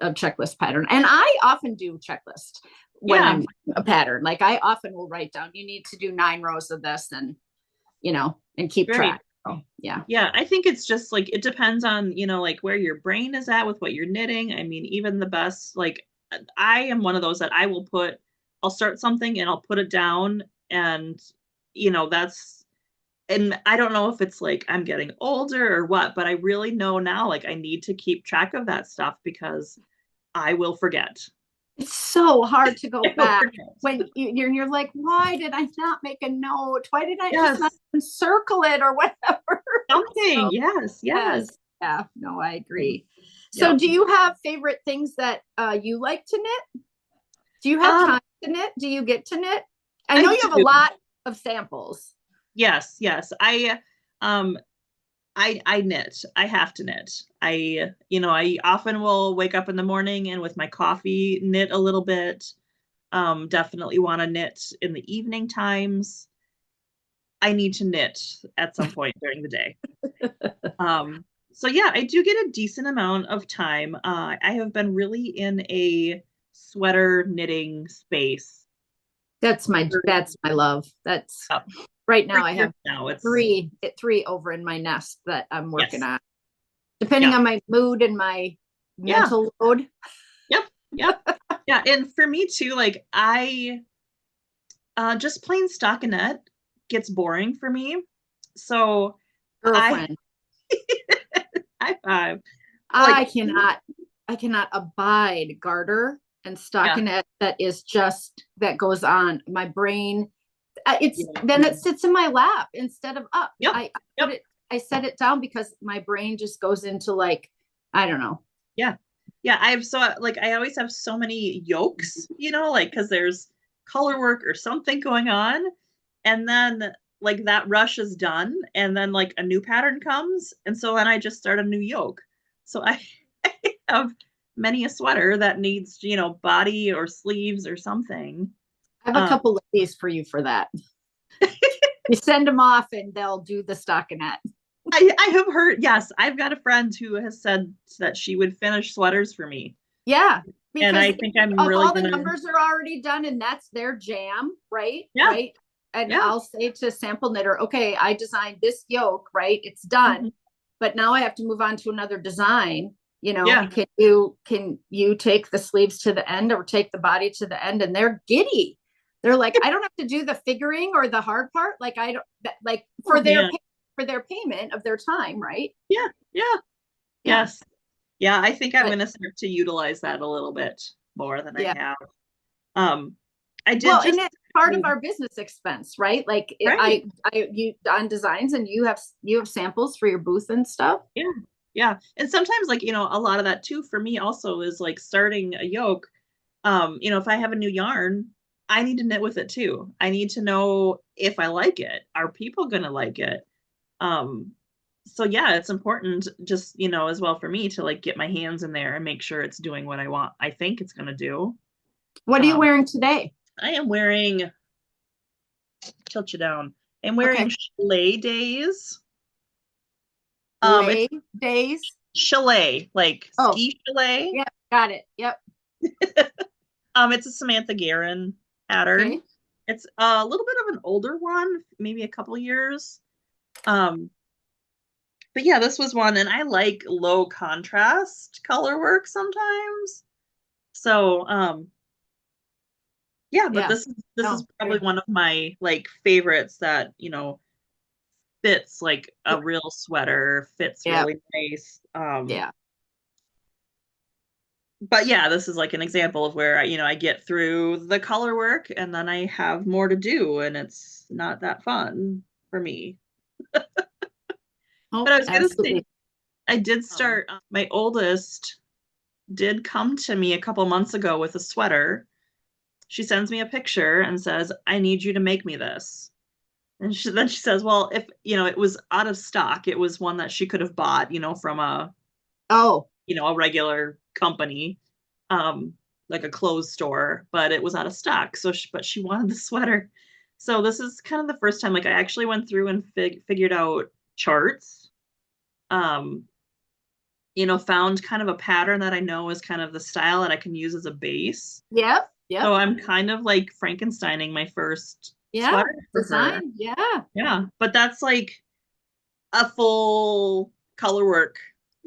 A: checklist pattern. And I often do checklist when I'm a pattern. Like, I often will write down, you need to do 9 rows of this, and and keep track. So,
B: I think it's just like, it depends on like where your brain is at with what you're knitting. I mean, even the best, like, I am one of those that I'll start something and I'll put it down, and and I don't know if it's like I'm getting older or what, but I really know now, like, I need to keep track of that stuff, because I will forget.
A: It's so hard to go back
B: Overnight.
A: when you're like, why did I not make a note? Why did I just not
B: Yes.
A: circle it or whatever?
B: Something.
A: So,
B: Yes.
A: yes.
B: Yes.
A: Yeah. No, I agree. So,
B: Yep.
A: do you have favorite things that you like to knit? Do you have
B: Um,
A: time to knit? Do you get to knit? I know
B: I
A: you have a
B: do.
A: lot of samples.
B: Yes. Yes. Um, I knit. I have to knit. I often will wake up in the morning and with my coffee knit a little bit. Definitely want to knit in the evening times. I need to knit at some point during the day. So yeah, I do get a decent amount of time. I have been really in a sweater knitting space.
A: That's my love. That's
B: uh,
A: right
B: for
A: now I
B: years
A: have
B: now. It's
A: three over in my nest that I'm working
B: yes,
A: on. Depending
B: yeah,
A: on my mood and my
B: yeah,
A: mental load.
B: yep, yep, yeah. And for me too, like I just plain stockinette gets boring for me. So I
A: Girlfriend.
B: high five. Like
A: I cannot abide garter and
B: yeah,
A: stockinette that goes on my brain. It's
B: yeah,
A: then it sits in my lap instead of up.
B: yep, yep,
A: I set it down because my brain just goes into like, I don't know.
B: yeah, yeah. I always have so many yolks, like because there's color work or something going on, and then like that rush is done, and then like a new pattern comes, and so then I just start a new yoke. So I, I have many a sweater that needs, body or sleeves or something.
A: I have a
B: Um,
A: couple of these for you for that. You send them off and they'll do the stockinette.
B: I have heard, yes, I've got a friend who has said that she would finish sweaters for me.
A: Yeah,
B: And
A: because
B: I think I'm
A: if
B: really
A: all the
B: gonna,
A: numbers are already done and that's their jam, right?
B: yeah,
A: Right. And
B: yeah.
A: I'll say to sample knitter, okay, I designed this yoke, right? It's done,
B: Mhm.
A: but now I have to move on to another design.
B: Yeah.
A: Can you take the sleeves to the end or take the body to the end? And they're giddy. They're like, I don't have to do the figuring or the hard part. Like I don't like
B: Oh man.
A: for their payment of their time, right?
B: Yeah. Yeah.
A: Yeah.
B: Yes. Yeah. I think I'm
A: But
B: gonna start to utilize that a little bit more than I
A: yeah.
B: have. Um, I did
A: Well, and
B: just
A: it's part of our business expense, right? Like
B: right.
A: you on designs and you have samples for your booth and stuff.
B: Yeah. Yeah. And sometimes like, a lot of that too for me also is like starting a yoke. If I have a new yarn, I need to knit with it too. I need to know if I like it. Are people gonna like it? Um, so yeah, it's important just, as well for me to like get my hands in there and make sure it's doing what I think it's gonna do.
A: What are you
B: Um,
A: wearing today?
B: I am wearing tilt you down. I'm wearing
A: Okay.
B: Chalet days. It's
A: Lay days.
B: Chalet, like
A: Oh,
B: ski chalet.
A: yep, got it. Yep.
B: It's a Samantha Guerin pattern.
A: Okay.
B: It's a little bit of an older one, maybe a couple years. Um, but yeah, this was one, and I like low contrast color work sometimes. So, yeah, but
A: Yeah.
B: this is
A: No,
B: probably one of my like favorites that, fits like a real sweater, fits
A: yeah.
B: really nice.
A: Yeah.
B: But yeah, this is like an example of where I get through the color work and then I have more to do and it's not that fun for me. But
A: Oh,
B: I was gonna say
A: absolutely.
B: I did start my oldest did come to me a couple months ago with a sweater. She sends me a picture and says, "I need you to make me this." And then she says, "Well, if, it was out of stock, it was one that she could have bought, from
A: Oh,
B: a regular company, um, like a clothes store, but it was out of stock. But she wanted the sweater. So this is kind of the first time, like I actually went through and figured out charts, um, found kind of a pattern that I know is kind of the style that I can use as a base.
A: yep. Yep.
B: So I'm kind of like Frankensteining my first
A: Yeah.
B: sweater for her.
A: Design. Yeah.
B: Yeah. But that's like a full color work,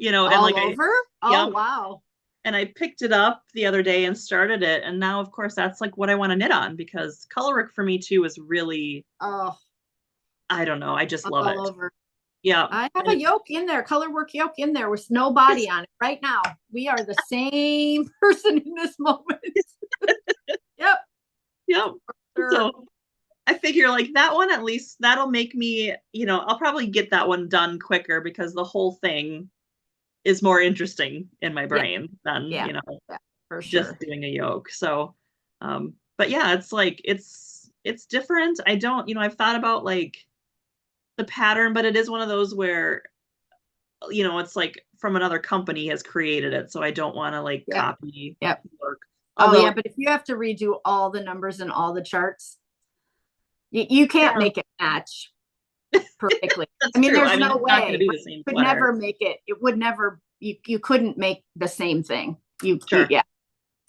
B: and
A: All
B: like
A: over.
B: yeah,
A: Oh, wow.
B: and I picked it up the other day and started it. And now, of course, that's like what I want to knit on because color work for me too is really,
A: Oh,
B: I don't know. I just love
A: all
B: it.
A: over.
B: Yeah.
A: I have
B: And
A: a
B: it's,
A: yoke in there, color work yoke in there with no body on it right now. We are the same person in this moment.
B: So I figure like that one, at least that'll make me, I'll probably get that one done quicker because the whole thing is more interesting in my brain than,
A: for
B: just
A: sure.
B: doing a yoke. So, but yeah, it's like, it's different. I don't, I've thought about like the pattern, but it is one of those where, it's like from another company has created it. So I don't want to like copy work. Although,
A: but if you have to redo all the numbers and all the charts, you can't make it match perfectly. I mean,
B: true.
A: there's no way.
B: Not going to be the same
A: could never make it. It would never. You couldn't make the same thing.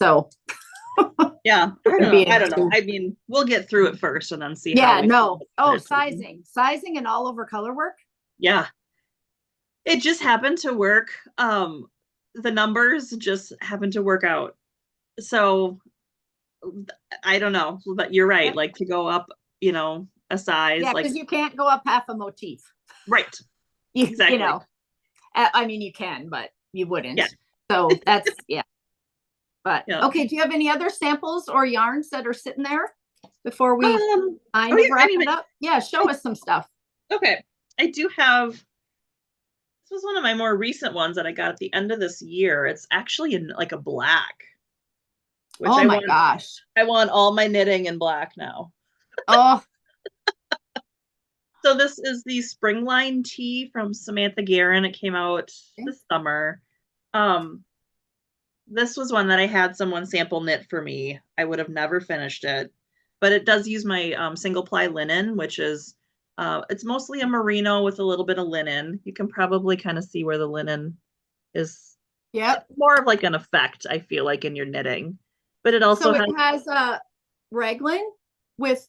A: So.
B: Yeah, I don't know. I mean, we'll get through it first and then see how.
A: Sizing and all over color work.
B: Yeah, it just happened to work. The numbers just happened to work out. So I don't know, but you're right. Like to go up, a size.
A: Yeah, because you can't go up half a motif.
B: Right. Exactly.
A: I mean, you can, but you wouldn't. Yeah. So that's But okay, do you have any other samples or yarns that are sitting there before we wrap it up? Yeah, show us some stuff.
B: Okay, I do have. This was one of my more recent ones that I got at the end of this year. It's actually in like a black.
A: Oh my gosh!
B: I want all my knitting in black now.
A: Oh.
B: So this is the Springline tee from Samantha Guerin. It came out this summer. This was one that I had someone sample knit for me. I would have never finished it, but it does use my single ply linen, which is, it's mostly a merino with a little bit of linen. You can probably kind of see where the linen is.
A: Yeah.
B: More of like an effect, I feel like, in your knitting, but it also
A: has a raglan with.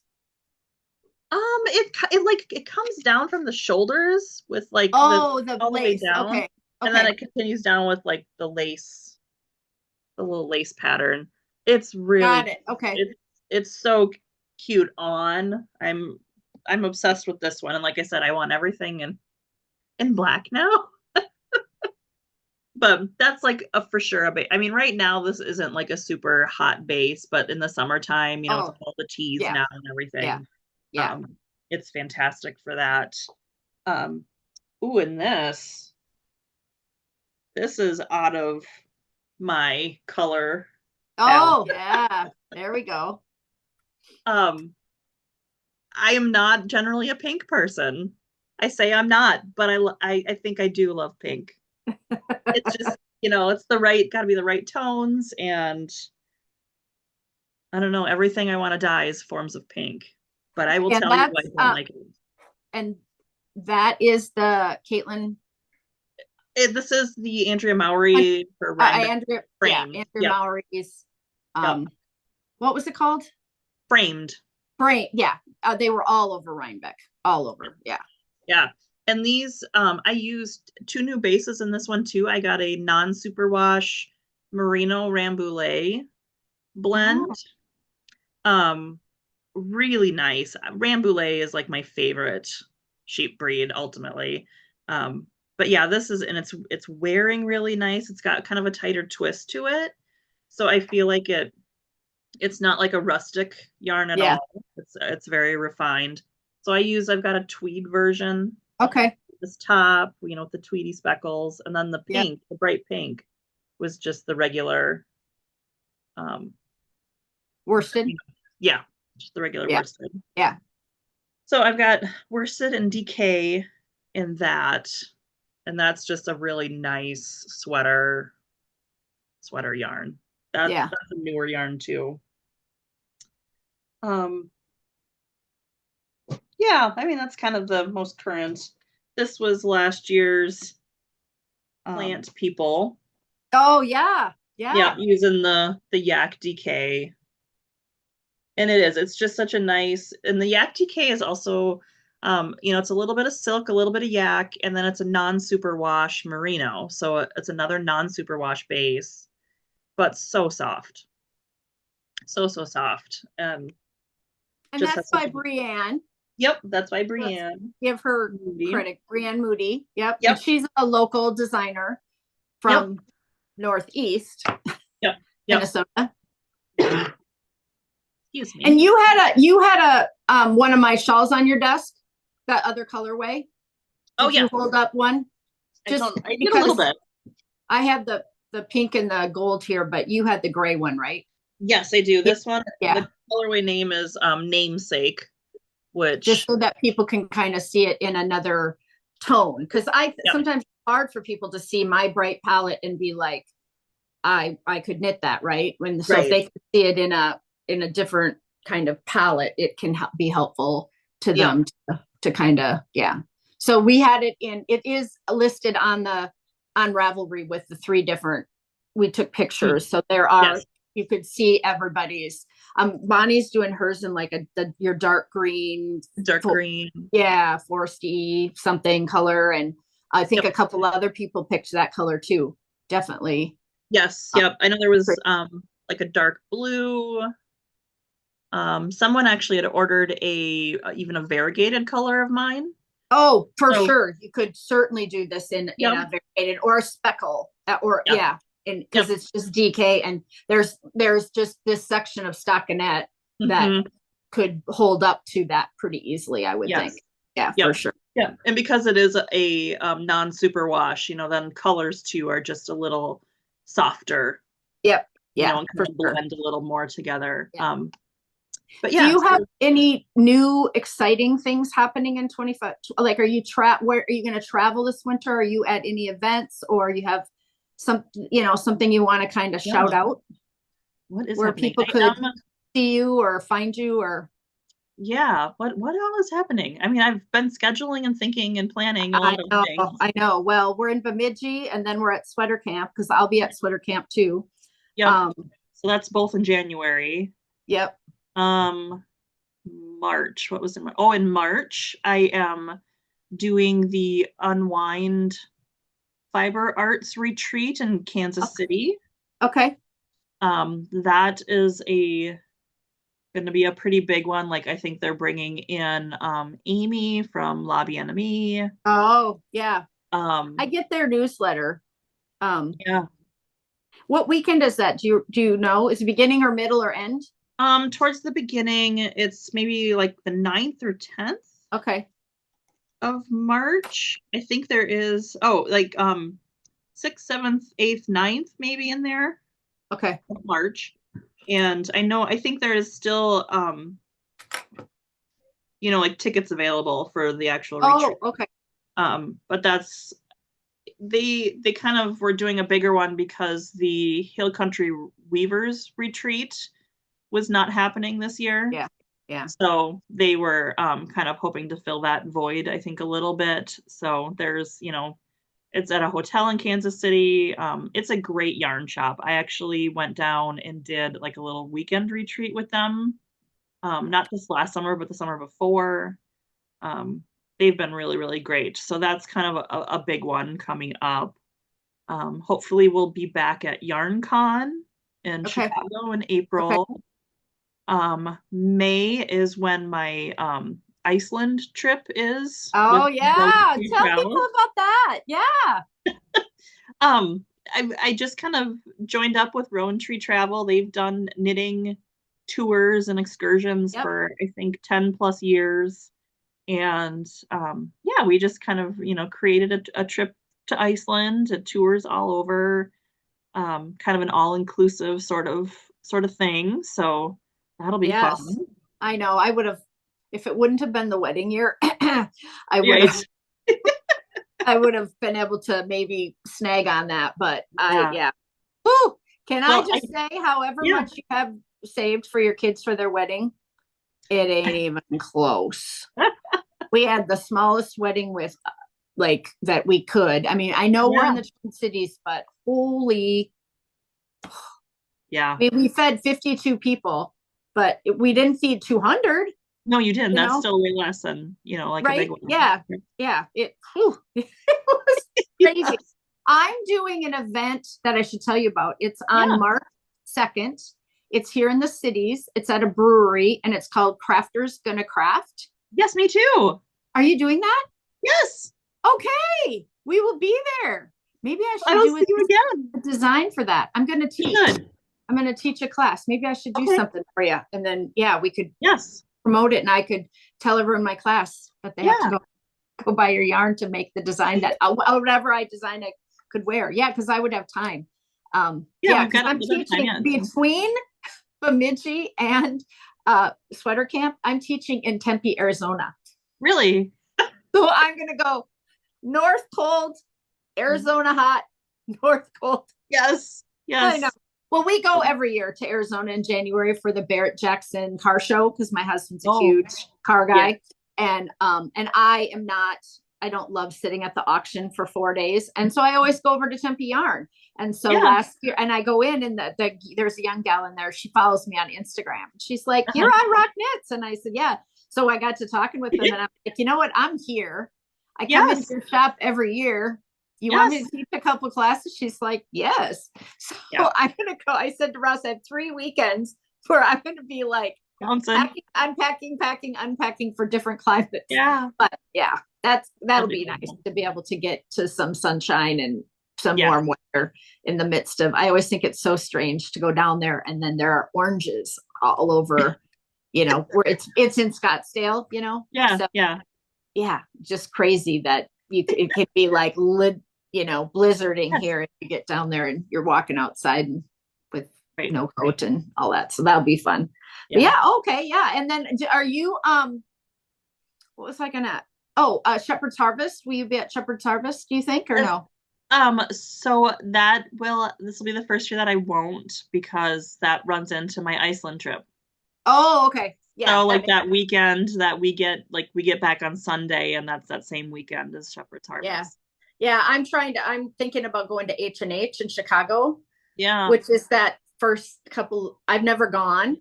B: It comes down from the shoulders with like
A: the
B: all
A: lace.
B: The way down,
A: okay.
B: And then it continues down with like the lace. The little lace pattern. It's really
A: got it. Okay.
B: It's so cute on. I'm obsessed with this one, and like I said, I want everything in black now. But that's like a for sure a base. I mean, right now this isn't like a super hot base, but in the summertime, with all the teas now and everything, it's fantastic for that. Ooh, and this is out of my color.
A: Yeah, there we go.
B: I am not generally a pink person. I say I'm not, but I think I do love pink. It's just, it's gotta be the right tones, and I don't know, everything I want to dye is forms of pink. But I will tell you I don't like it.
A: And that is the Caitlin.
B: This is the Andrea Mowry for
A: Andrea Mowry's. What was it called?
B: Framed.
A: Yeah. They were all over Rhinebeck. All over. Yeah.
B: Yeah. And these, I used 2 new bases in this one too. I got a non-superwash merino Ramboillet blend. Really nice. Ramboillet is like my favorite sheep breed ultimately. But yeah, this is, and it's wearing really nice. It's got kind of a tighter twist to it. So I feel like it's not like a rustic yarn at all. It's very refined. So I've got a tweed version.
A: Okay.
B: This top, with the tweedy speckles, and then the pink, the bright pink, was just the regular
A: worsted.
B: Yeah, just the regular worsted.
A: Yeah.
B: So I've got worsted and DK in that, and that's just a really nice sweater yarn. That's a newer yarn too. Yeah, I mean, that's kind of the most current. This was last year's Plant People.
A: Oh yeah.
B: Yeah, using the Yak DK. And it's just such a nice, and the Yak DK is also, it's a little bit of silk, a little bit of yak, and then it's a non-superwash merino. So it's another non-superwash base, but so soft. So soft. And
A: that's by Brienne.
B: Yep, that's by Brienne.
A: Give her credit, Brienne Moody. Yep. And she's a local designer from Northeast.
B: Yep.
A: Minnesota.
B: Excuse me.
A: And you had a one of my shawls on your desk, that other colorway. Did you hold up one?
B: I did a little bit.
A: I have the pink and the gold here, but you had the gray one, right?
B: Yes, I do. This one,
A: yeah.
B: The colorway name is Namesake, which
A: just so that people can kind of see it in another tone. Because sometimes it's hard for people to see my bright palette and be like, I could knit that, right? So if they can see it in a different kind of palette, it can be helpful to them to kind of So we had it is listed on Ravelry with the 3 different. We took pictures, so there are you could see everybody's. Bonnie's doing hers in like your dark green, foresty something color, and I think a couple other people picked that color too. Definitely.
B: Yes. Yep. I know there was like a dark blue. Someone actually had ordered even a variegated color of mine.
A: Oh, for sure. You could certainly do this in a variegated or a speckle and because it's just DK, and there's just this section of stockinette that could hold up to that pretty easily, I would think. Yeah, for sure.
B: Yeah, and because it is a non-superwash, then colors too are just a little softer.
A: Yep.
B: Yeah, and kind of blend a little more together.
A: Yeah.
B: But
A: do you have any new exciting things happening in 25? Like, where are you going to travel this winter? Are you at any events, or you have something you want to kind of shout out?
B: What is
A: where
B: happening?
A: People could see you or find you, or
B: what all is happening? I mean, I've been scheduling and thinking and planning a lot of things.
A: I know. Well, we're in Bemidji, and then we're at Sweater Camp, because I'll be at Sweater Camp too.
B: Yep. So that's both in January.
A: Yep.
B: March. What was in March? Oh, in March, I am doing the Unwind Fiber Arts Retreat in Kansas City.
A: Okay.
B: That is going to be a pretty big one. Like, I think they're bringing in Amy from La Bien-Aimée.
A: Oh, yeah. I get their newsletter.
B: Yeah.
A: What weekend is that? Do you know? Is it beginning or middle or end?
B: Towards the beginning. It's maybe like the 9th or 10th.
A: Okay.
B: Of March. I think there is 6th, 7th, 8th, 9th maybe in there.
A: Okay.
B: Of March. And I think there is still like tickets available for the actual retreat.
A: Oh, okay.
B: But that's they kind of were doing a bigger one because the Hill Country Weavers retreat was not happening this year.
A: Yeah.
B: So they were kind of hoping to fill that void, I think, a little bit. So there's, it's at a hotel in Kansas City. It's a great yarn shop. I actually went down and did like a little weekend retreat with them. Not this last summer, but the summer before. They've been really, really great. So that's kind of a big one coming up. Hopefully we'll be back at YarnCon in Chicago in April. Okay. May is when my Iceland trip is.
A: Oh yeah, tell people about that. Yeah.
B: I just kind of joined up with Rowan Tree Travel. They've done knitting tours and excursions for I think 10 plus years, and we just kind of created a trip to Iceland, tours all over, kind of an all-inclusive sort of thing. So that'll be fun.
A: I know. I would have, if it wouldn't have been the wedding year, I would have been able to maybe snag on that. But Ooh, can I just say, however much you have saved for your kids for their wedding, it ain't even close. We had the smallest wedding with that we could. I mean, I know we're in the Twin Cities, but holy.
B: Yeah.
A: I mean, we fed 52 people. But we didn't feed 200.
B: No, you didn't. That's still way less than, like a big one.
A: Yeah. Yeah. It was crazy. I'm doing an event that I should tell you about. It's on March 2nd. It's here in the cities. It's at a brewery, and it's called Crafters Gonna Craft.
B: Yes, me too.
A: Are you doing that?
B: Yes.
A: Okay. We will be there. Maybe I should
B: do
A: a design for that. I'm going to teach. I'm going to teach a class. Maybe I should do something for you. And then, we could promote it, and I could tell everyone in my class that they have to go buy your yarn to make the design that whatever I design I could wear. Yeah, because I would have time. Because I'm teaching between Bemidji and Sweater Camp. I'm teaching in Tempe, Arizona.
B: Really?
A: So I'm going to go north cold, Arizona hot, north cold.
B: Yes.
A: I know. Well, we go every year to Arizona in January for the Barrett-Jackson car show because my husband's a huge car guy. And I don't love sitting at the auction for 4 days. And so I always go over to Tempe Yarn. And so last year, and I go in, and there's a young gal in there. She follows me on Instagram. She's like, "You're on Rock Knits." And I said, "Yeah." So I got to talking with them, and I'm like, "You know what? I'm here. I come into your shop every year. You want me to teach a couple classes?" She's like, "Yes." So I'm going to go. I said to Ross, I have 3 weekends where I'm going to be like unpacking, unpacking for different climates.
B: Yeah.
A: But that'll be nice to be able to get to some sunshine and some warm weather in the midst of, I always think it's so strange to go down there and then there are oranges all over, where it's in Scottsdale,
B: Yeah.
A: So, just crazy that it can be like blizzarding here, and you get down there and you're walking outside with no coat and all that. So that'll be fun. And then are you what was I gonna Shepherd's Harvest? Will you be at Shepherd's Harvest, do you think, or no?
B: So this will be the first year that I won't, because that runs into my Iceland trip.
A: Oh, okay. Yeah.
B: So that weekend that we get back on Sunday, and that's that same weekend as Shepherd's Harvest.
A: Yeah. I'm thinking about going to H&H in Chicago.
B: Yeah.
A: Which is that first couple, I've never gone.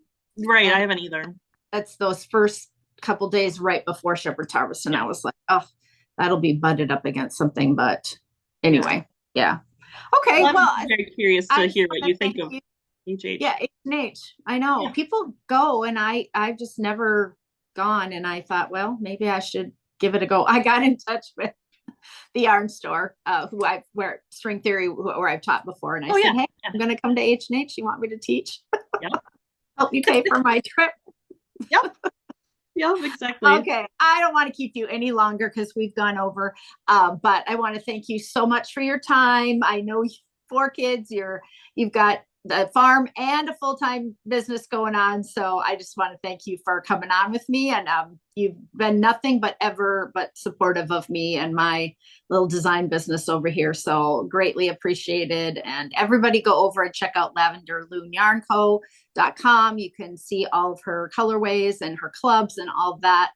B: Right. I haven't either.
A: That's those first couple days right before Shepherd's Harvest. And I was like, oh, that'll be butted up against something. But anyway, Okay.
B: Well, I'm very curious to hear what you think of H&H.
A: Yeah, H&H. I know. People go, and I've just never gone. And I thought, well, maybe I should give it a go. I got in touch with the yarn store, where String Theory, where I've taught before. And I said, hey, I'm going to come to H&H. You want me to teach? Help you pay for my trip?
B: Yeah, exactly.
A: Okay. I don't want to keep you any longer because we've gone over. But I want to thank you so much for your time. I know 4 kids, you've got the farm and a full-time business going on. So I just want to thank you for coming on with me. And you've been nothing but supportive of me and my little design business over here. So greatly appreciated. And everybody go over and check out lavenderluneyarnco.com. You can see all of her colorways and her clubs and all of that.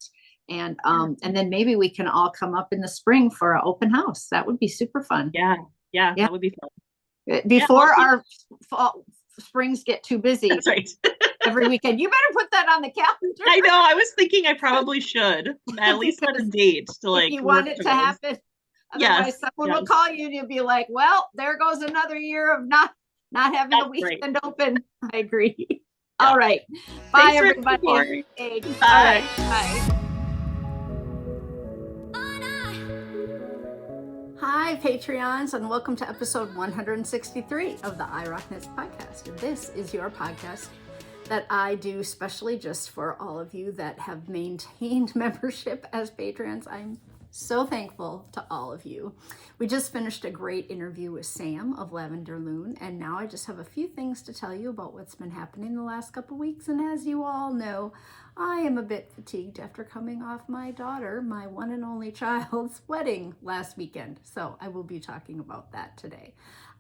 A: And then maybe we can all come up in the spring for an open house. That would be super fun.
B: Yeah, that would be fun.
A: Before our springs get too busy.
B: That's right.
A: Every weekend. You better put that on the calendar.
B: I know. I was thinking I probably should at least set a date to
A: if you want it to happen. Otherwise, someone will call you and you'll be like, well, there goes another year of not having a weekend open. I agree. All right. Bye, everybody.
B: Bye.
A: All right. Bye. Hi, Patreons, and welcome to episode 163 of the iRock Knits podcast. And this is your podcast that I do specially just for all of you that have maintained membership as patrons. I'm so thankful to all of you. We just finished a great interview with Sam of Lavender Lune, and now I just have a few things to tell you about what's been happening the last couple weeks. And as you all know, I am a bit fatigued after coming off my daughter, my one and only child's wedding last weekend. So I will be talking about that today.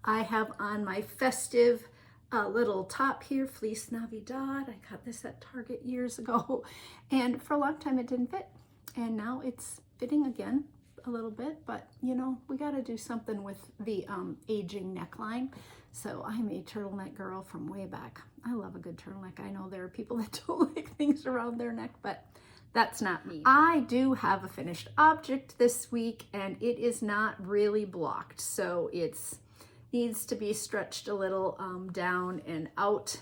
A: I have on my festive little top here, Fleece Navidad. I got this at Target years ago, and for a long time it didn't fit. And now it's fitting again a little bit, but we got to do something with the aging neckline. So I'm a turtleneck girl from way back. I love a good turtleneck. I know there are people that don't like things around their neck, but that's not me. I do have a finished object this week, and it is not really blocked. So it needs to be stretched a little down and out,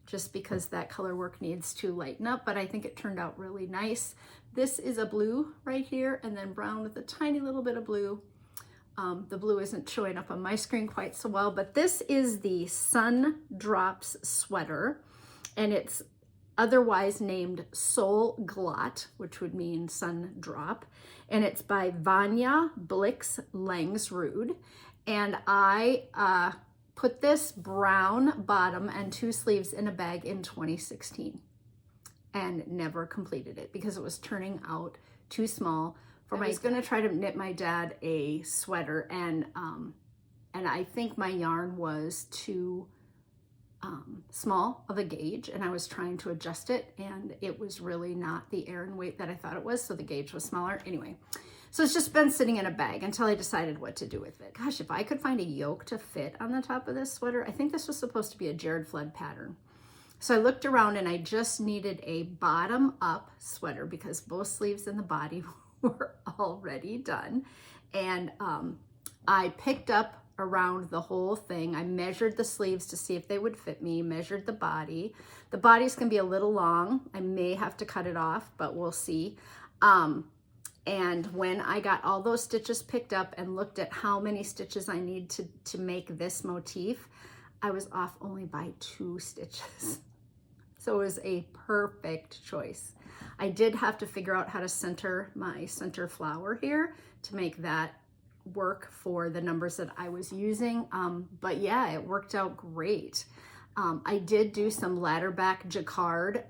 A: just because that color work needs to lighten up, but I think it turned out really nice. This is a blue right here, and then brown with a tiny little bit of blue The blue isn't showing up on my screen quite so well, but this is the Sundrops sweater, and it's otherwise named Solglott, which would mean sun drop, and it's by Vanja, Blix, Langsrud. And I put this brown bottom and 2 sleeves in a bag in 2016 and never completed it because it was turning out too small for my. I was going to try to knit my dad a sweater, and I think my yarn was too small of a gauge, and I was trying to adjust it, and it was really not the Aran weight that I thought it was, so the gauge was smaller. Anyway, so it's just been sitting in a bag until I decided what to do with it. Gosh, if I could find a yoke to fit on the top of this sweater. I think this was supposed to be a Jared Flood pattern. So I looked around and I just needed a bottom up sweater because both sleeves and the body were already done. And I picked up around the whole thing. I measured the sleeves to see if they would fit me, measured the body. The body's gonna be a little long. I may have to cut it off, but we'll see. And when I got all those stitches picked up and looked at how many stitches I need to make this motif, I was off only by 2 stitches. So it was a perfect choice. I did have to figure out how to center my center flower here to make that work for the numbers that I was using. But yeah, it worked out great. I did do some ladder back jacquard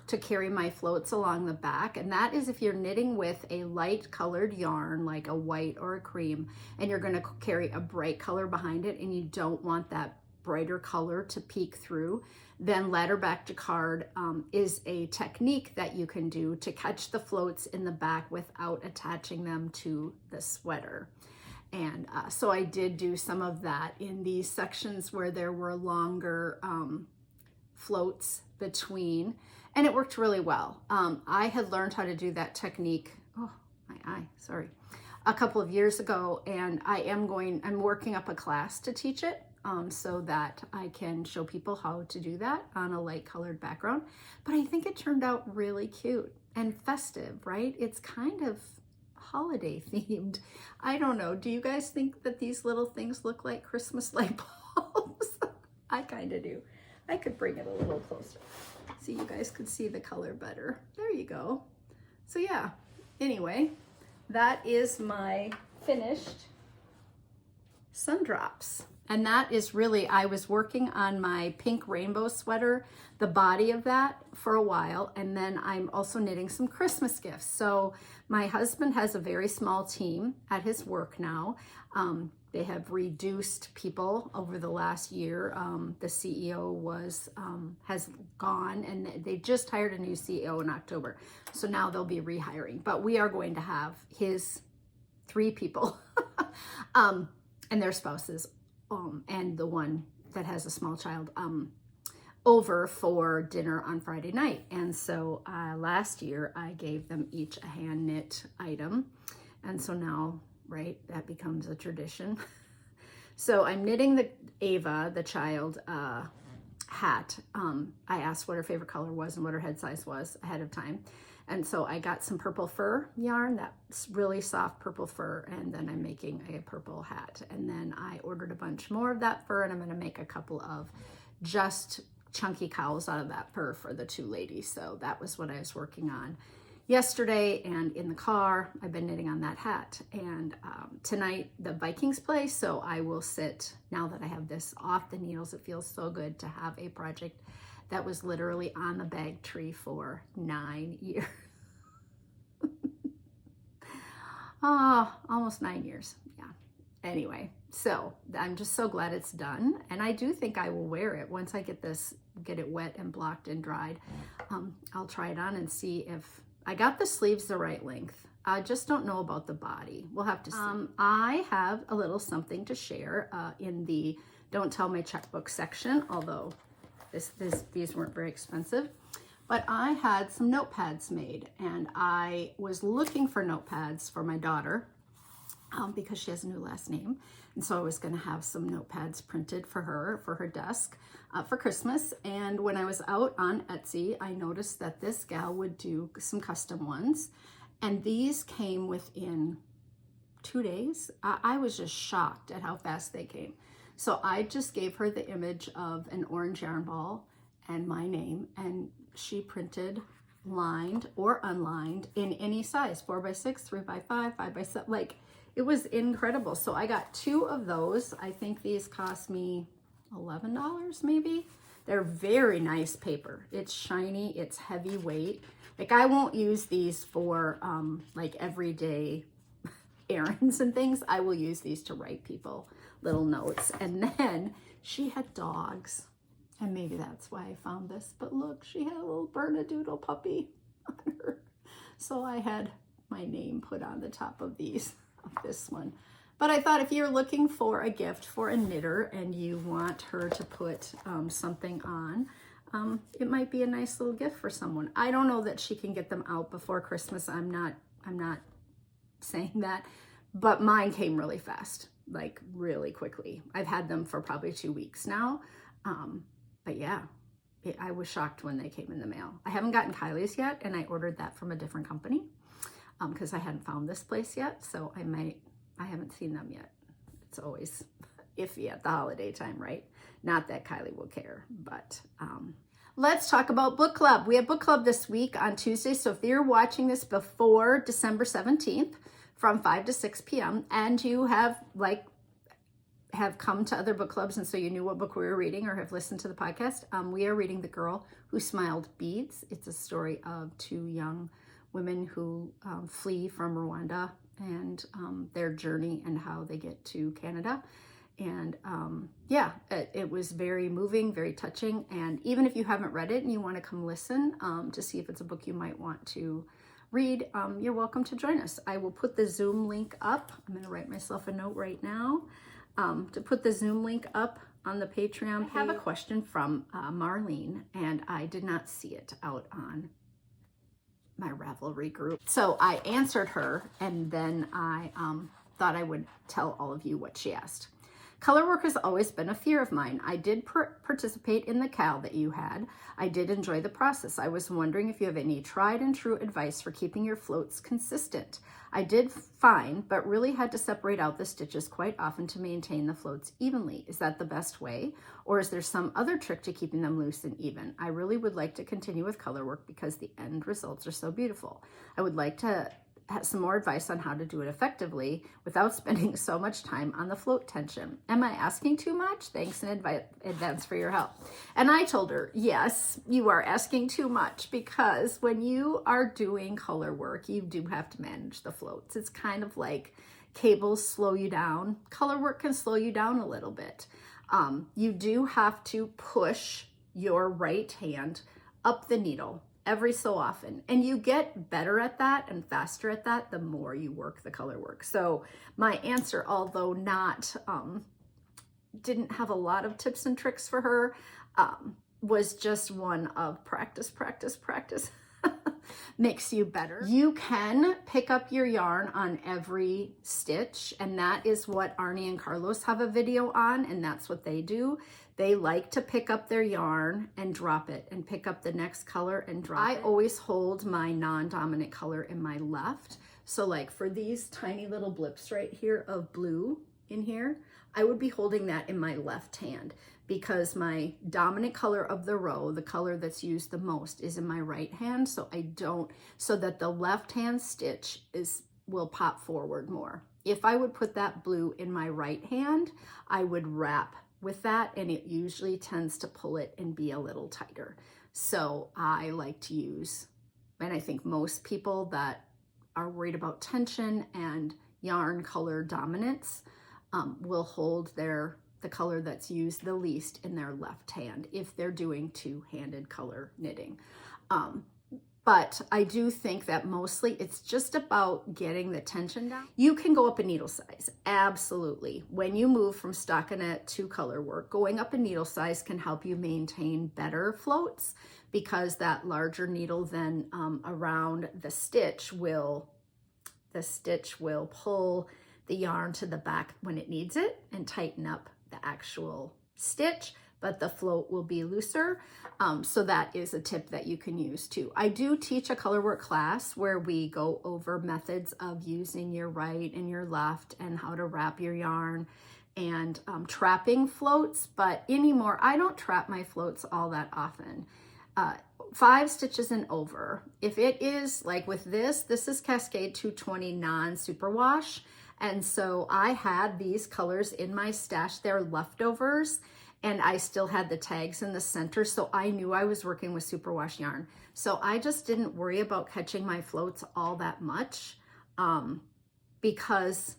A: to carry my floats along the back. And that is if you're knitting with a light colored yarn, like a white or a cream, and you're gonna carry a bright color behind it and you don't want that brighter color to peek through, then ladder back jacquard is a technique that you can do to catch the floats in the back without attaching them to the sweater. And so I did do some of that in these sections where there were longer floats between, and it worked really well. I had learned how to do that technique, oh, my eye, sorry, a couple of years ago, and I'm working up a class to teach it so that I can show people how to do that on a light colored background. But I think it turned out really cute and festive, right? It's kind of holiday themed. I don't know. Do you guys think that these little things look like Christmas light bulbs? I kind of do. I could bring it a little closer so you guys could see the color better. There you go. So yeah, anyway, that is my finished Sundrops. And that is really, I was working on my pink rainbow sweater, the body of that for a while. And then I'm also knitting some Christmas gifts. So my husband has a very small team at his work now. They have reduced people over the last year. The CEO has gone, and they just hired a new CEO in October. So now they'll be rehiring, but we are going to have his 3 people and their spouses. And the one that has a small child over for dinner on Friday night. And so last year I gave them each a hand knit item. And so now, right, that becomes a tradition. So I'm knitting the Ava, the child, hat. I asked what her favorite color was and what her head size was ahead of time. And so I got some purple fur yarn, that's really soft purple fur, and then I'm making a purple hat. And then I ordered a bunch more of that fur, and I'm gonna make a couple of just chunky cowls out of that fur for the 2 ladies. So that was what I was working on yesterday, and in the car, I've been knitting on that hat. And tonight the Vikings play, so I will sit, now that I have this off the needles, it feels so good to have a project that was literally on the bag tree for 9 years. Oh, almost 9 years, yeah. Anyway, so I'm just so glad it's done. And I do think I will wear it once I get it wet and blocked and dried. I'll try it on and see if I got the sleeves the right length. I just don't know about the body. We'll have to see. I have a little something to share in the Don't Tell My Checkbook section, although these weren't very expensive. But I had some notepads made, and I was looking for notepads for my daughter because she has a new last name. And so I was going to have some notepads printed for her desk for Christmas. And when I was out on Etsy, I noticed that this gal would do some custom ones. And these came within 2 days. I was just shocked at how fast they came. So I just gave her the image of an orange yarn ball and my name, and she printed lined or unlined in any size, 4x6, 3x5, 5x7. Like, it was incredible. So I got 2 of those. I think these cost me $11 maybe. They're very nice paper. It's shiny, it's heavyweight. Like, I won't use these for like everyday errands and things. I will use these to write people little notes. And then she had dogs, and maybe that's why I found this, but look, she had a little Bernedoodle puppy on her. So I had my name put on the top of these, of this one. But I thought if you're looking for a gift for a knitter and you want her to put something on, it might be a nice little gift for someone. I don't know that she can get them out before Christmas. I'm not saying that, but mine came really fast, like really quickly. I've had them for probably 2 weeks now. But yeah, I was shocked when they came in the mail. I haven't gotten Kylie's yet, and I ordered that from a different company because I hadn't found this place yet. So I haven't seen them yet. It's always iffy at the holiday time, right? Not that Kylie will care, but let's talk about book club. We have book club this week on Tuesday. So if you're watching this before December 17th from 5 to 6 p.m. and you have come to other book clubs and so you knew what book we were reading or have listened to the podcast, we are reading The Girl Who Smiled Beads. It's a story of 2 young women who flee from Rwanda and their journey and how they get to Canada. And yeah, it was very moving, very touching. And even if you haven't read it and you want to come listen to see if it's a book you might want to read, you're welcome to join us. I will put the Zoom link up. I'm going to write myself a note right now to put the Zoom link up on the Patreon page. I have a question from Marlene, and I did not see it out on my Ravelry group. So I answered her, and then I thought I would tell all of you what she asked. Color work has always been a fear of mine. I did participate in the CAL that you had. I did enjoy the process. I was wondering if you have any tried and true advice for keeping your floats consistent. I did fine, but really had to separate out the stitches quite often to maintain the floats evenly. Is that the best way? Or is there some other trick to keeping them loose and even? I really would like to continue with color work because the end results are so beautiful. I would like to have some more advice on how to do it effectively without spending so much time on the float tension. Am I asking too much? Thanks in advance for your help. And I told her, yes, you are asking too much, because when you are doing color work, you do have to manage the floats. It's kind of like cables slow you down. Color work can slow you down a little bit. You do have to push your right hand up the needle every so often, and you get better at that and faster at that the more you work the color work. So my answer, although not didn't have a lot of tips and tricks for her, was just one of practice makes you better. You can pick up your yarn on every stitch, and that is what Arnie and Carlos have a video on, and that's what they do. They like to pick up their yarn and drop it and pick up the next color and drop it. I always hold my non-dominant color in my left. So like for these tiny little blips right here of blue in here, I would be holding that in my left hand, because my dominant color of the row, the color that's used the most, is in my right hand. So so that the left hand stitch will pop forward more. If I would put that blue in my right hand, I would wrap with that, and it usually tends to pull it and be a little tighter. So I like to use, and I think most people that are worried about tension and yarn color dominance will hold the color that's used the least in their left hand if they're doing two-handed color knitting. But I do think that mostly it's just about getting the tension down. You can go up a needle size, absolutely. When you move from stockinette to color work, going up a needle size can help you maintain better floats, because that larger needle then around the stitch will pull the yarn to the back when it needs it and tighten up the actual stitch. but the float will be looser. So that is a tip that you can use too. I do teach a color work class where we go over methods of using your right and your left and how to wrap your yarn and trapping floats, but anymore, I don't trap my floats all that often. 5 stitches and over. If it is like with this is Cascade 220 non-superwash. And so I had these colors in my stash. They're leftovers, and I still had the tags in the center. So I knew I was working with superwash yarn. So I just didn't worry about catching my floats all that much because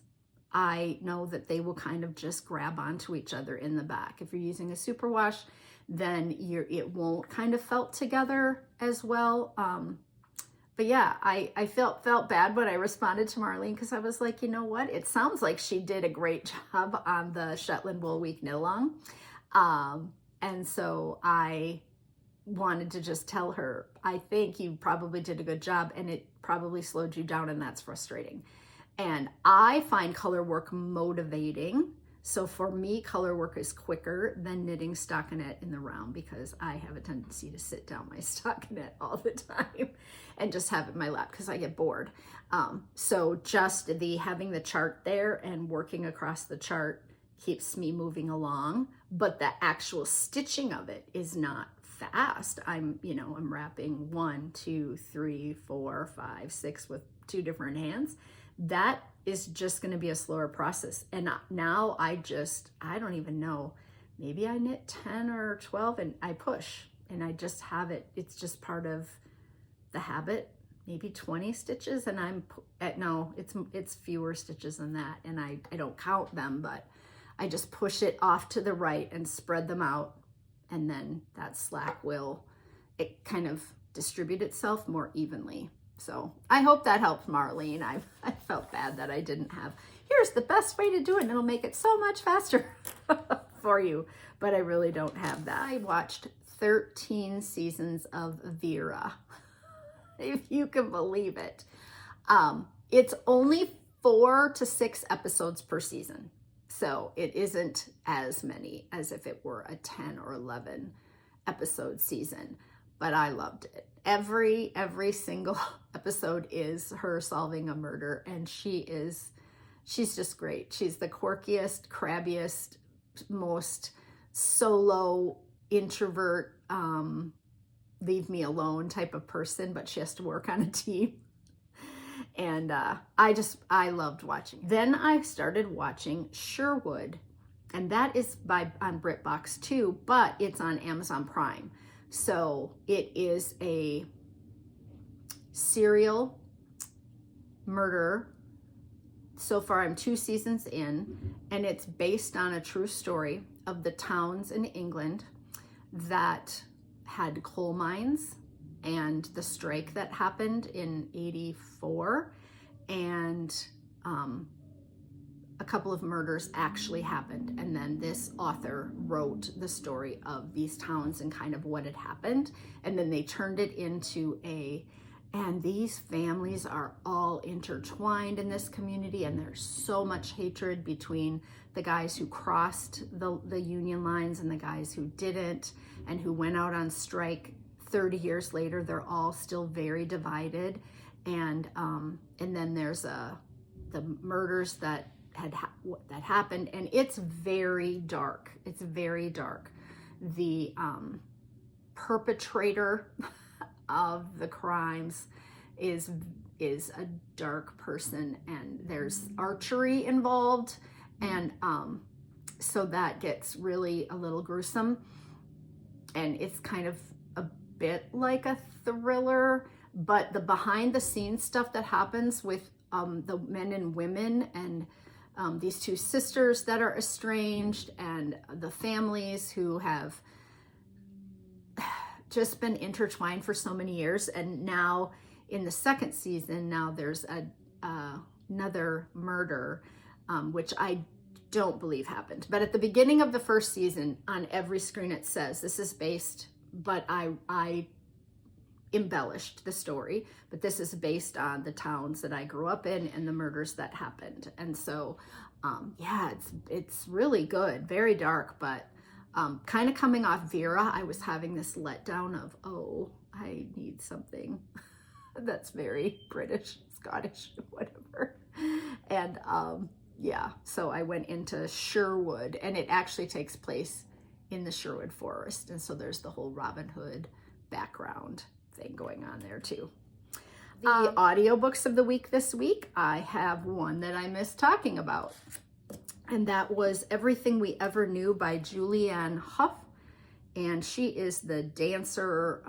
A: I know that they will kind of just grab onto each other in the back. If you're using a superwash, then it won't kind of felt together as well. But yeah, I felt bad when I responded to Marlene because I was like, you know what? It sounds like she did a great job on the Shetland Wool Week knit along. And so I wanted to just tell her, I think you probably did a good job and it probably slowed you down, and that's frustrating. And I find color work motivating. So for me, color work is quicker than knitting stockinette in the round because I have a tendency to sit down my stockinette all the time and just have it in my lap because I get bored. So just having the chart there and working across the chart keeps me moving along, but the actual stitching of it is not fast. I'm wrapping 1, 2, 3, 4, 5, 6 with 2 different hands. That is just going to be a slower process. And now I don't even know, maybe I knit 10 or 12 and I push and I just have it. It's just part of the habit, maybe 20 stitches. And it's fewer stitches than that. And I don't count them, but I just push it off to the right and spread them out. And then that slack it kind of distribute itself more evenly. So I hope that helped Marlene. I felt bad that I didn't have, here's the best way to do it and it'll make it so much faster for you, but I really don't have that. I watched 13 seasons of Vera, if you can believe it. It's only 4 to 6 episodes per season. So it isn't as many as if it were a 10 or 11 episode season, but I loved it. Every single episode is her solving a murder, and she's just great. She's the quirkiest, crabbiest, most solo introvert, leave me alone type of person, but she has to work on a team. And I loved watching. Then I started watching Sherwood, and that is on BritBox too, but it's on Amazon Prime. So it is a serial murder. So far I'm 2 seasons in, and it's based on a true story of the towns in England that had coal mines and the strike that happened in 84, and a couple of murders actually happened. And then this author wrote the story of these towns and kind of what had happened. And then they turned it into and these families are all intertwined in this community. And there's so much hatred between the guys who crossed the Union lines and the guys who didn't, and who went out on strike 30 years later. They're all still very divided. And then there's the murders that happened, and it's very dark. It's very dark. The perpetrator of the crimes is a dark person, and there's archery involved, and so that gets really a little gruesome, and it's kind of a bit like a thriller, but the behind the scenes stuff that happens with the men and women, and these 2 sisters that are estranged, and the families who have just been intertwined for so many years. And now in the 2nd season, now there's another murder, which I don't believe happened. But at the beginning of the 1st season, on every screen it says this is based, but I embellished the story, but this is based on the towns that I grew up in and the murders that happened. And so yeah, it's really good, very dark, but Kind of coming off Vera, I was having this letdown of, oh, I need something that's very British, Scottish, whatever. And yeah, so I went into Sherwood, and it actually takes place in the Sherwood Forest. And so there's the whole Robin Hood background thing going on there too. The audiobooks of the week this week, I have one that I missed talking about. And that was Everything We Ever Knew by Julianne Hough. And she is the dancer.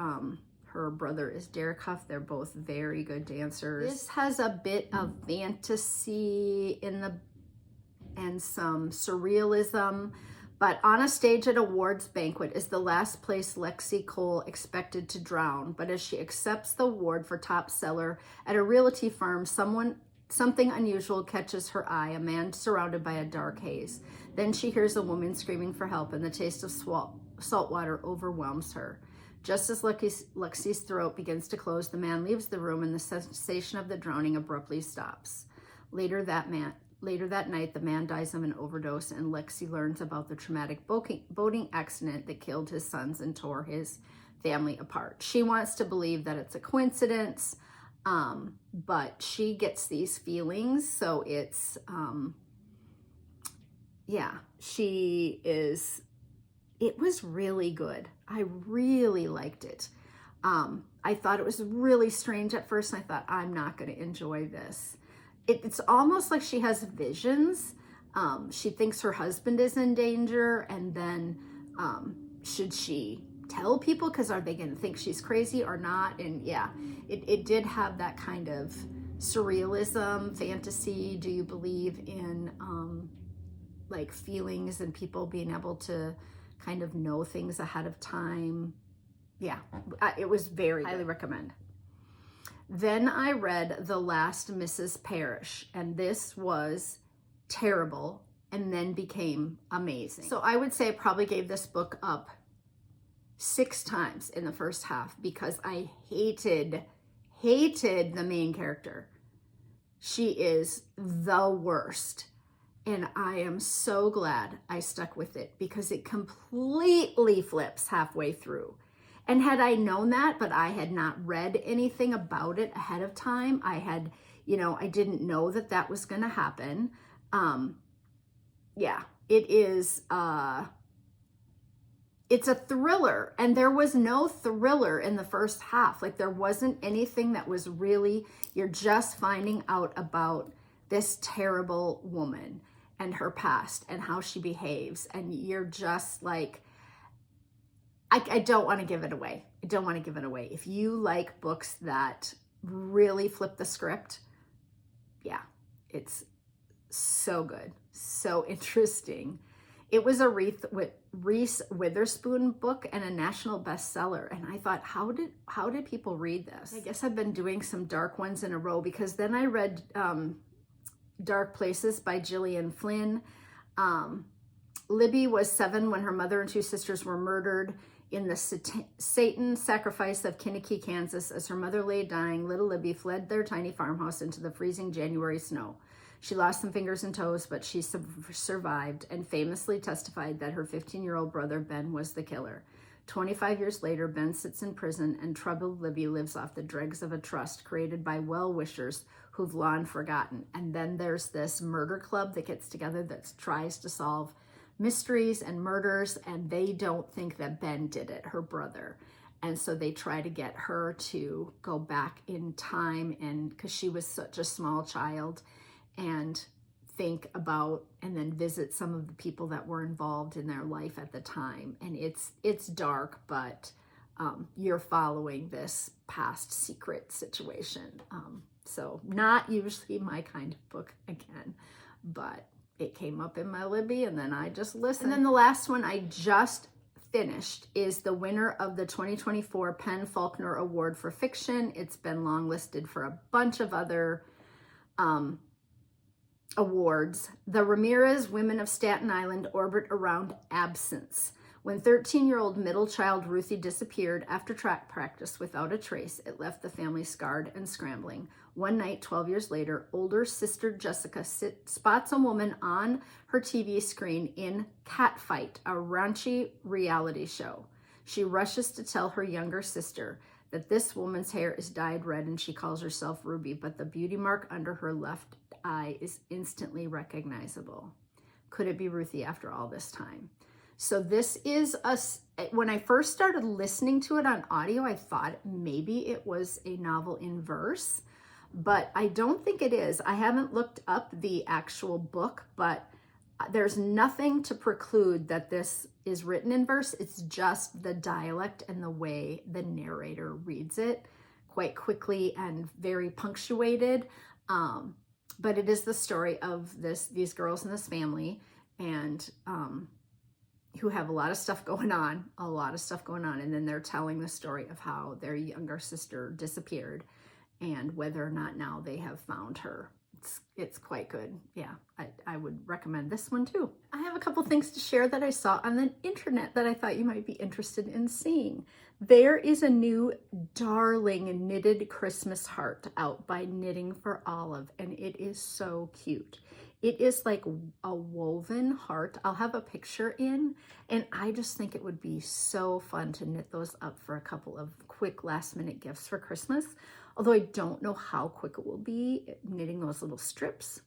A: Her brother is Derek Hough. They're both very good dancers. This has a bit of fantasy and some surrealism. But on a stage at a awards banquet is the last place Lexi Cole expected to drown. But as she accepts the award for top seller at a realty firm, something unusual catches her eye, a man surrounded by a dark haze. Then she hears a woman screaming for help, and the taste of salt water overwhelms her. Just as Lexi's throat begins to close, the man leaves the room, and the sensation of the drowning abruptly stops. Later that night, the man dies of an overdose, and Lexi learns about the traumatic boating accident that killed his sons and tore his family apart. She wants to believe that it's a coincidence, but she gets these feelings. So it's, yeah, it was really good. I really liked it. I thought it was really strange at first. And I thought, I'm not going to enjoy this. It's almost like she has visions. She thinks her husband is in danger. And then should she tell people? Because are they going to think she's crazy or not? And yeah, it did have that kind of surrealism, fantasy. Do you believe in like feelings and people being able to kind of know things ahead of time? Yeah, it was very highly recommend. Then I read The Last Mrs. Parrish, and this was terrible and then became amazing. So I would say I probably gave this book up 6 times in the first half because I hated the main character. She is the worst. And I am so glad I stuck with it because it completely flips halfway through. And had I known that, but I had not read anything about it ahead of time, I didn't know that was going to happen. Yeah, it is, it's a thriller, and there was no thriller in the first half. Like there wasn't anything that was really, you're just finding out about this terrible woman and her past and how she behaves. And you're just like, I don't want to give it away. I don't want to give it away. If you like books that really flip the script, yeah, it's so good, so interesting. It was a Reese Witherspoon book and a national bestseller. And I thought, how did people read this? I guess I've been doing some dark ones in a row because then I read Dark Places by Gillian Flynn. Libby was 7 when her mother and 2 sisters were murdered in the Satan sacrifice of Kinnicky, Kansas. As her mother lay dying, little Libby fled their tiny farmhouse into the freezing January snow. She lost some fingers and toes, but she survived and famously testified that her 15-year-old brother, Ben, was the killer. 25 years later, Ben sits in prison, and troubled Libby lives off the dregs of a trust created by well-wishers who've long forgotten. And then there's this murder club that gets together that tries to solve mysteries and murders, and they don't think that Ben did it, her brother. And so they try to get her to go back in time, and because she was such a small child, and think about and then visit some of the people that were involved in their life at the time. And it's dark, but you're following this past secret situation. So not usually my kind of book again, but it came up in my Libby and then I just listened. And then the last one I just finished is the winner of the 2024 Penn Faulkner Award for Fiction. It's been longlisted for a bunch of other awards. The Ramirez Women of Staten Island Orbit Around Absence, When 13-year-old middle child Ruthie disappeared after track practice without a trace, it left the family scarred and scrambling. One night, 12 years later, older sister Jessica spots a woman on her TV screen in Catfight, a raunchy reality show. She rushes to tell her younger sister that this woman's hair is dyed red and she calls herself Ruby, but the beauty mark under her left eye is instantly recognizable. Could it be Ruthie after all this time? So this is when I first started listening to it on audio, I thought maybe it was a novel in verse, but I don't think it is. I haven't looked up the actual book, but there's nothing to preclude that this is written in verse. It's just the dialect and the way the narrator reads it, quite quickly and very punctuated. But it is the story of these girls in this family, and who have a lot of stuff going on. And then they're telling the story of how their younger sister disappeared and whether or not now they have found her. It's quite good. Yeah, I would recommend this one too. I have a couple things to share that I saw on the internet that I thought you might be interested in seeing. There is a new darling knitted Christmas heart out by Knitting for Olive, and it is so cute. It is like a woven heart. I'll have a picture in, and I just think it would be so fun to knit those up for a couple of quick last minute gifts for Christmas. Although I don't know how quick it will be knitting those little strips.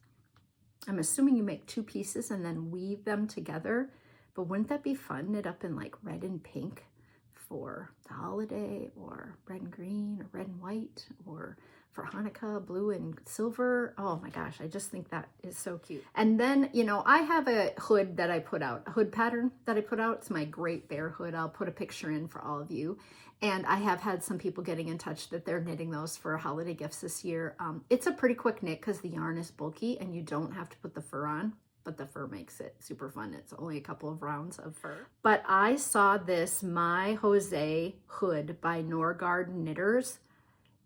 A: I'm assuming you make 2 pieces and then weave them together. But wouldn't that be fun? Knit up in like red and pink for the holiday, or red and green, or red and white, or for Hanukkah, blue and silver. Oh my gosh, I just think that is so cute. And then, you know, I have a hood that I put out, a hood pattern that I put out. It's my Great Bear hood. I'll put a picture in for all of you. And I have had some people getting in touch that they're knitting those for holiday gifts this year. It's a pretty quick knit because the yarn is bulky and you don't have to put the fur on, but the fur makes it super fun. It's only a couple of rounds of fur. But I saw this My Jose hood by Norgard Knitters.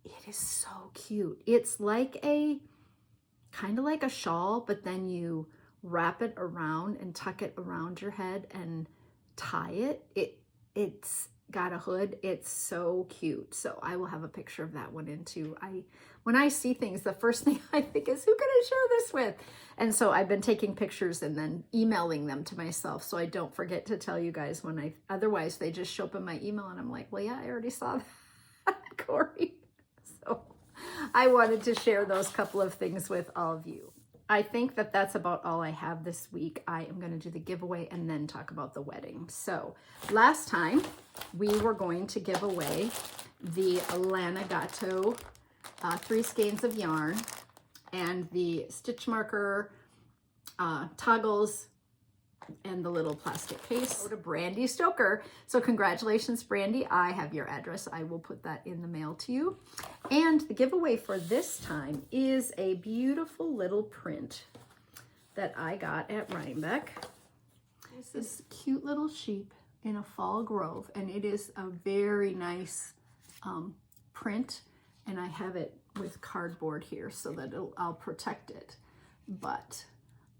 A: It is so cute. It's like kind of like a shawl, but then you wrap it around and tuck it around your head and tie it. It's got a hood. It's so cute. So I will have a picture of that one in too. When I see things, the first thing I think is, who can I share this with? And so I've been taking pictures and then emailing them to myself so I don't forget to tell you guys otherwise they just show up in my email and I'm like, well, yeah, I already saw that, Cori. So I wanted to share those couple of things with all of you. I think that that's about all I have this week. I am going to do the giveaway and then talk about the wedding. So last time we were going to give away the Lanigato 3 skeins of yarn and the stitch marker, toggles, and the little plastic case to Brandy Stoker. So congratulations, Brandy. I have your address. I will put that in the mail to you. And the giveaway for this time is a beautiful little print that I got at Rhinebeck. This is cute little sheep in a fall grove, and it is a very nice print, and I have it with cardboard here so that I'll protect it. But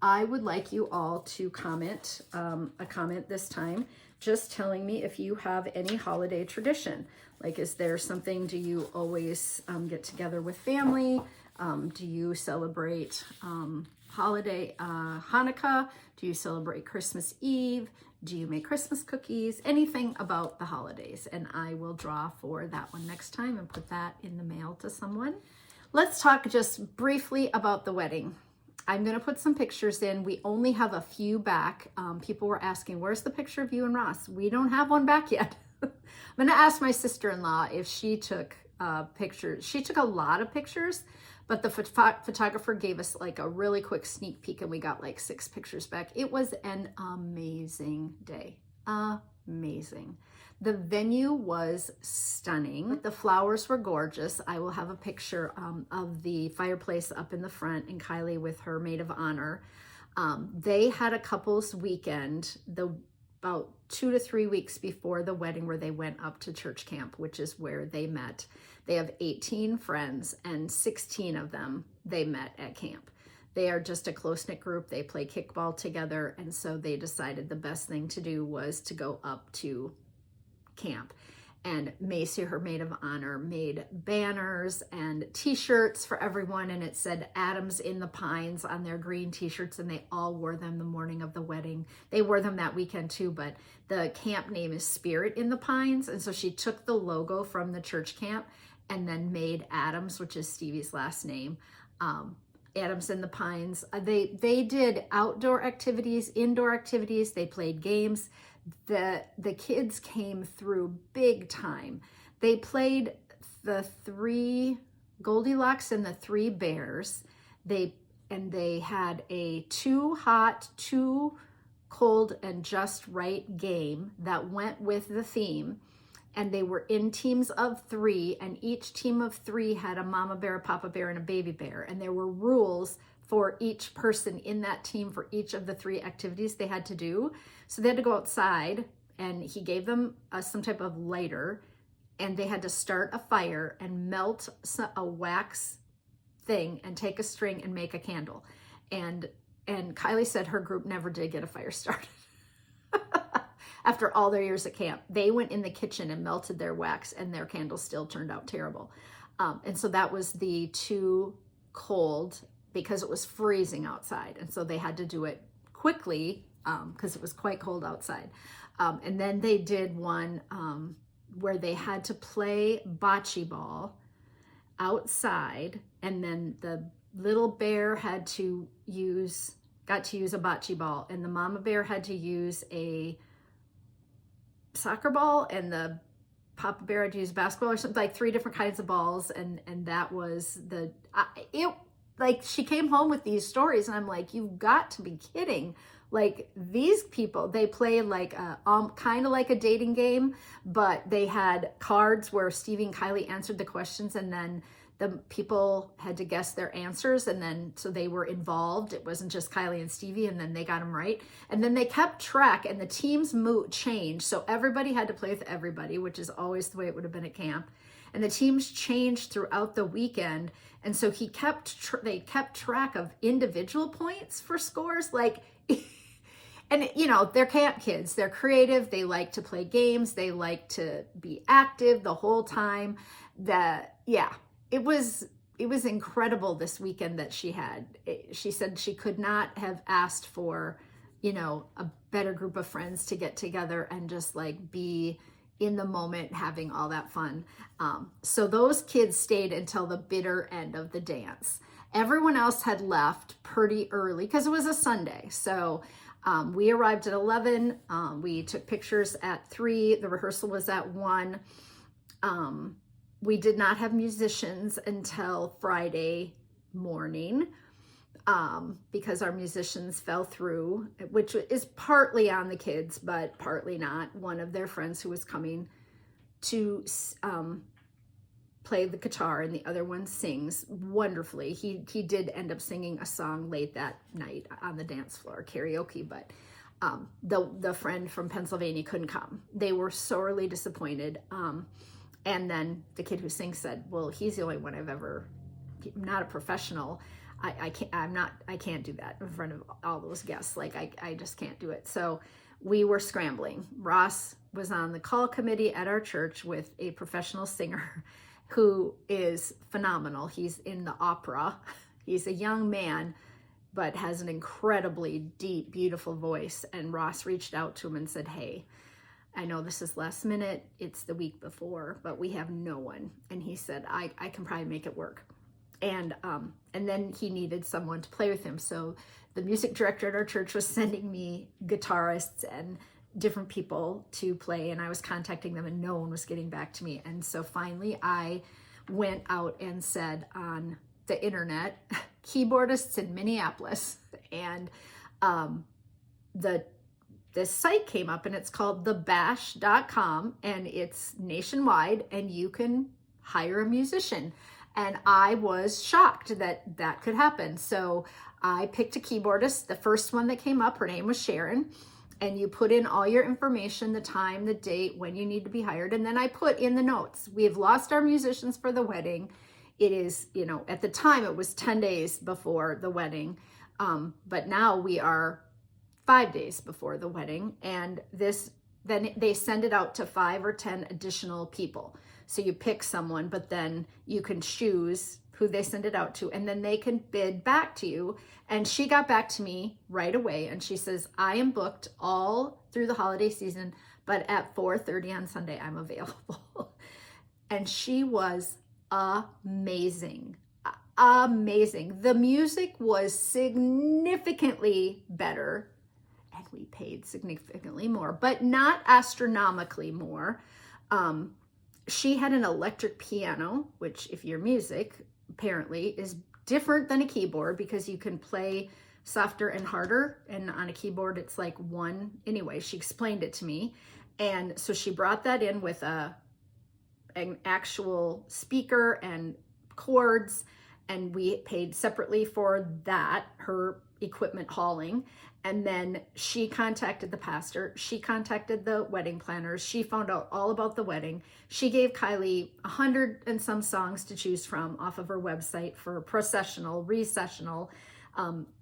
A: I would like you all to comment a comment this time, just telling me if you have any holiday tradition. Like, is there something, do you always get together with family? Do you celebrate holiday Hanukkah? Do you celebrate Christmas Eve? Do you make Christmas cookies? Anything about the holidays. And I will draw for that one next time and put that in the mail to someone. Let's talk just briefly about the wedding. I'm going to put some pictures in. We only have a few back. People were asking, where's the picture of you and Ross? We don't have one back yet. I'm going to ask my sister-in-law if she took pictures. She took a lot of pictures, but the photographer gave us like a really quick sneak peek and we got like 6 pictures back. It was an amazing day. Amazing. The venue was stunning. The flowers were gorgeous. I will have a picture of the fireplace up in the front and Kylie with her maid of honor. They had a couples weekend about 2 to 3 weeks before the wedding where they went up to church camp, which is where they met. They have 18 friends and 16 of them they met at camp. They are just a close-knit group. They play kickball together. And so they decided the best thing to do was to go up to camp. And Macy, her maid of honor, made banners and t-shirts for everyone. And it said Adams in the Pines on their green t-shirts. And they all wore them the morning of the wedding. They wore them that weekend too, but the camp name is Spirit in the Pines. And so she took the logo from the church camp and then made Adams, which is Stevie's last name, Adams in the Pines. They did outdoor activities, indoor activities. They played games. The kids came through big time. They played the 3 Goldilocks and the 3 Bears. They had a 2 hot, 2 cold, and just right game that went with the theme. And they were in teams of 3, and each team of 3 had a mama bear, a papa bear, and a baby bear. And there were rules for each person in that team for each of the 3 activities they had to do. So they had to go outside, and he gave them some type of lighter, and they had to start a fire and melt a wax thing and take a string and make a candle. And Kylie said her group never did get a fire started. After all their years at camp, they went in the kitchen and melted their wax, and their candles still turned out terrible. And so that was the 2 cold, because it was freezing outside. And so they had to do it quickly because it was quite cold outside. And then they did one where they had to play bocce ball outside. And then the little bear got to use a bocce ball, and the mama bear had to use a soccer ball, and the papa bear had to use basketball, or something, like 3 different kinds of balls. And that was like, she came home with these stories, and I'm like, you've got to be kidding. Like, these people, they play like kind of like a dating game, but they had cards where Stevie and Kylie answered the questions, and then the people had to guess their answers. And then, so they were involved. It wasn't just Kylie and Stevie, and then they got them right. And then they kept track, and the teams changed. So everybody had to play with everybody, which is always the way it would have been at camp. And the teams changed throughout the weekend. And so they kept track of individual points for scores. Like, and they're camp kids. They're creative. They like to play games. They like to be active the whole time. It was incredible this weekend that she had. She said she could not have asked for, a better group of friends to get together and just like be in the moment having all that fun. So those kids stayed until the bitter end of the dance. Everyone else had left pretty early because it was a Sunday. So we arrived at 11. We took pictures at 3. The rehearsal was at 1. We did not have musicians until Friday morning because our musicians fell through, which is partly on the kids, but partly not. One of their friends who was coming to play the guitar, and the other one sings wonderfully. He did end up singing a song late that night on the dance floor, karaoke, but the friend from Pennsylvania couldn't come. They were sorely disappointed. And then the kid who sings said, well, he's the only one I'm not a professional. I can't do that in front of all those guests. Like, I just can't do it. So we were scrambling. Ross was on the call committee at our church with a professional singer who is phenomenal. He's in the opera. He's a young man, but has an incredibly deep, beautiful voice. And Ross reached out to him and said, hey, I know this is last minute. It's the week before, but we have no one. And he said, I can probably make it work. And then he needed someone to play with him. So the music director at our church was sending me guitarists and different people to play. And I was contacting them, and no one was getting back to me. And so finally I went out and said on the internet, keyboardists in Minneapolis. And this site came up, and it's called thebash.com, and it's nationwide, and you can hire a musician. And I was shocked that that could happen. So I picked a keyboardist. The first one that came up, her name was Sharon, and you put in all your information, the time, the date, when you need to be hired. And then I put in the notes, we have lost our musicians for the wedding. it is, you know, at the time it was 10 days before the wedding. But now we are 5 days before the wedding, and then they send it out to 5 or 10 additional people. So you pick someone, but then you can choose who they send it out to, and then they can bid back to you. And she got back to me right away, and she says, I am booked all through the holiday season, but at 4:30 on Sunday, I'm available. And she was amazing. Amazing. The music was significantly better, and we paid significantly more, but not astronomically more. She had an electric piano, which, if you're music, apparently is different than a keyboard, because you can play softer and harder, and on a keyboard it's like one. Anyway, she explained it to me, and so she brought that in with an actual speaker and chords, and we paid separately for that, her equipment hauling. And then she contacted the pastor, she contacted the wedding planners, she found out all about the wedding. She gave Kylie 100 and some songs to choose from off of her website for processional, recessional,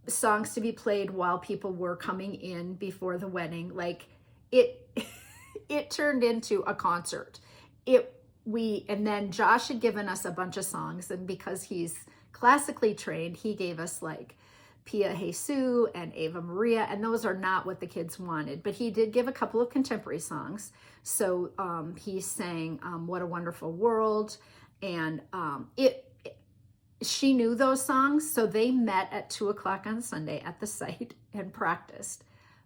A: songs to be played while people were coming in before the wedding. Like it turned into a concert. And then Josh had given us a bunch of songs, and because he's classically trained, he gave us like Pia Jesus and Ava Maria, and those are not what the kids wanted, but he did give a couple of contemporary songs. So he sang What a Wonderful World, and she knew those songs, so they met at 2:00 on Sunday at the site and practiced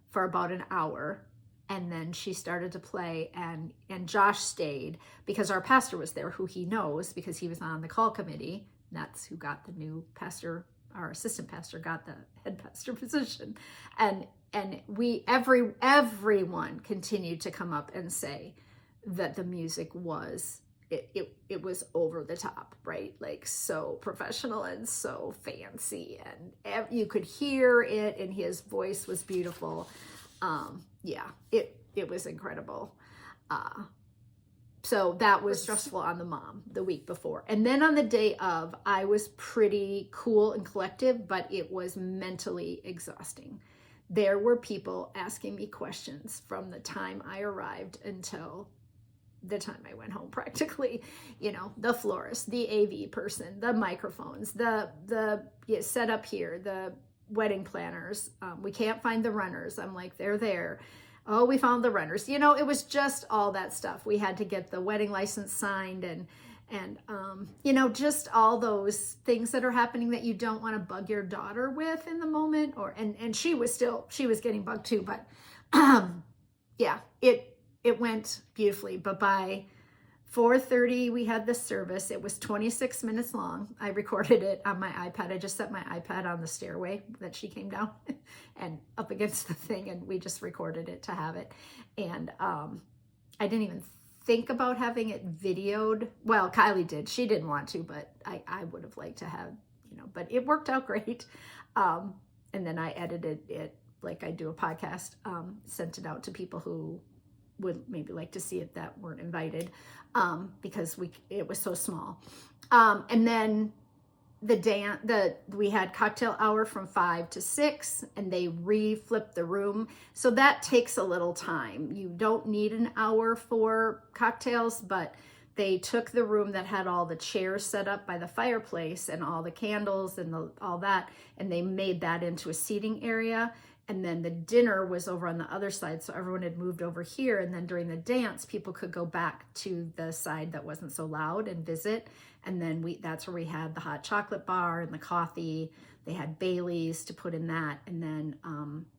A: for about an hour. And then she started to play, and Josh stayed because our pastor was there, who he knows because he was on the call committee. That's who got the new pastor. Our assistant pastor got the head pastor position. And everyone continued to come up and say that the music was, it was over the top, right? Like so professional and so fancy, and you could hear it, and his voice was beautiful. Yeah, it was incredible. So that was stressful on the mom the week before. And then on the day of, I was pretty cool and collective, but it was mentally exhausting. There were people asking me questions from the time I arrived until the time I went home, practically. You know, the florist, the AV person, the microphones, the setup here, the wedding planners. We can't find the runners. I'm like, they're there. Oh, we found the runners. You know, it was just all that stuff. We had to get the wedding license signed, and you know, just all those things that are happening that you don't want to bug your daughter with in the moment. And she was getting bugged too, but yeah, it went beautifully. But by 4:30 we had the service. It was 26 minutes long. I recorded it on my iPad. I just set my iPad on the stairway that she came down and up against the thing, and we just recorded it to have it. And I didn't even think about having it videoed. Well, Kylie did. She didn't want to, but I would have liked to have, you know, but it worked out great. And then I edited it like I do a podcast, sent it out to people who would maybe like to see it that weren't invited, because it was so small. And then we had cocktail hour from 5 to 6, and they reflipped the room. So that takes a little time. You don't need an hour for cocktails, but they took the room that had all the chairs set up by the fireplace and all the candles and all that, and they made that into a seating area. And then the dinner was over on the other side, so everyone had moved over here. And then during the dance, people could go back to the side that wasn't so loud and visit. And then that's where we had the hot chocolate bar and the coffee. They had Baileys to put in that. And then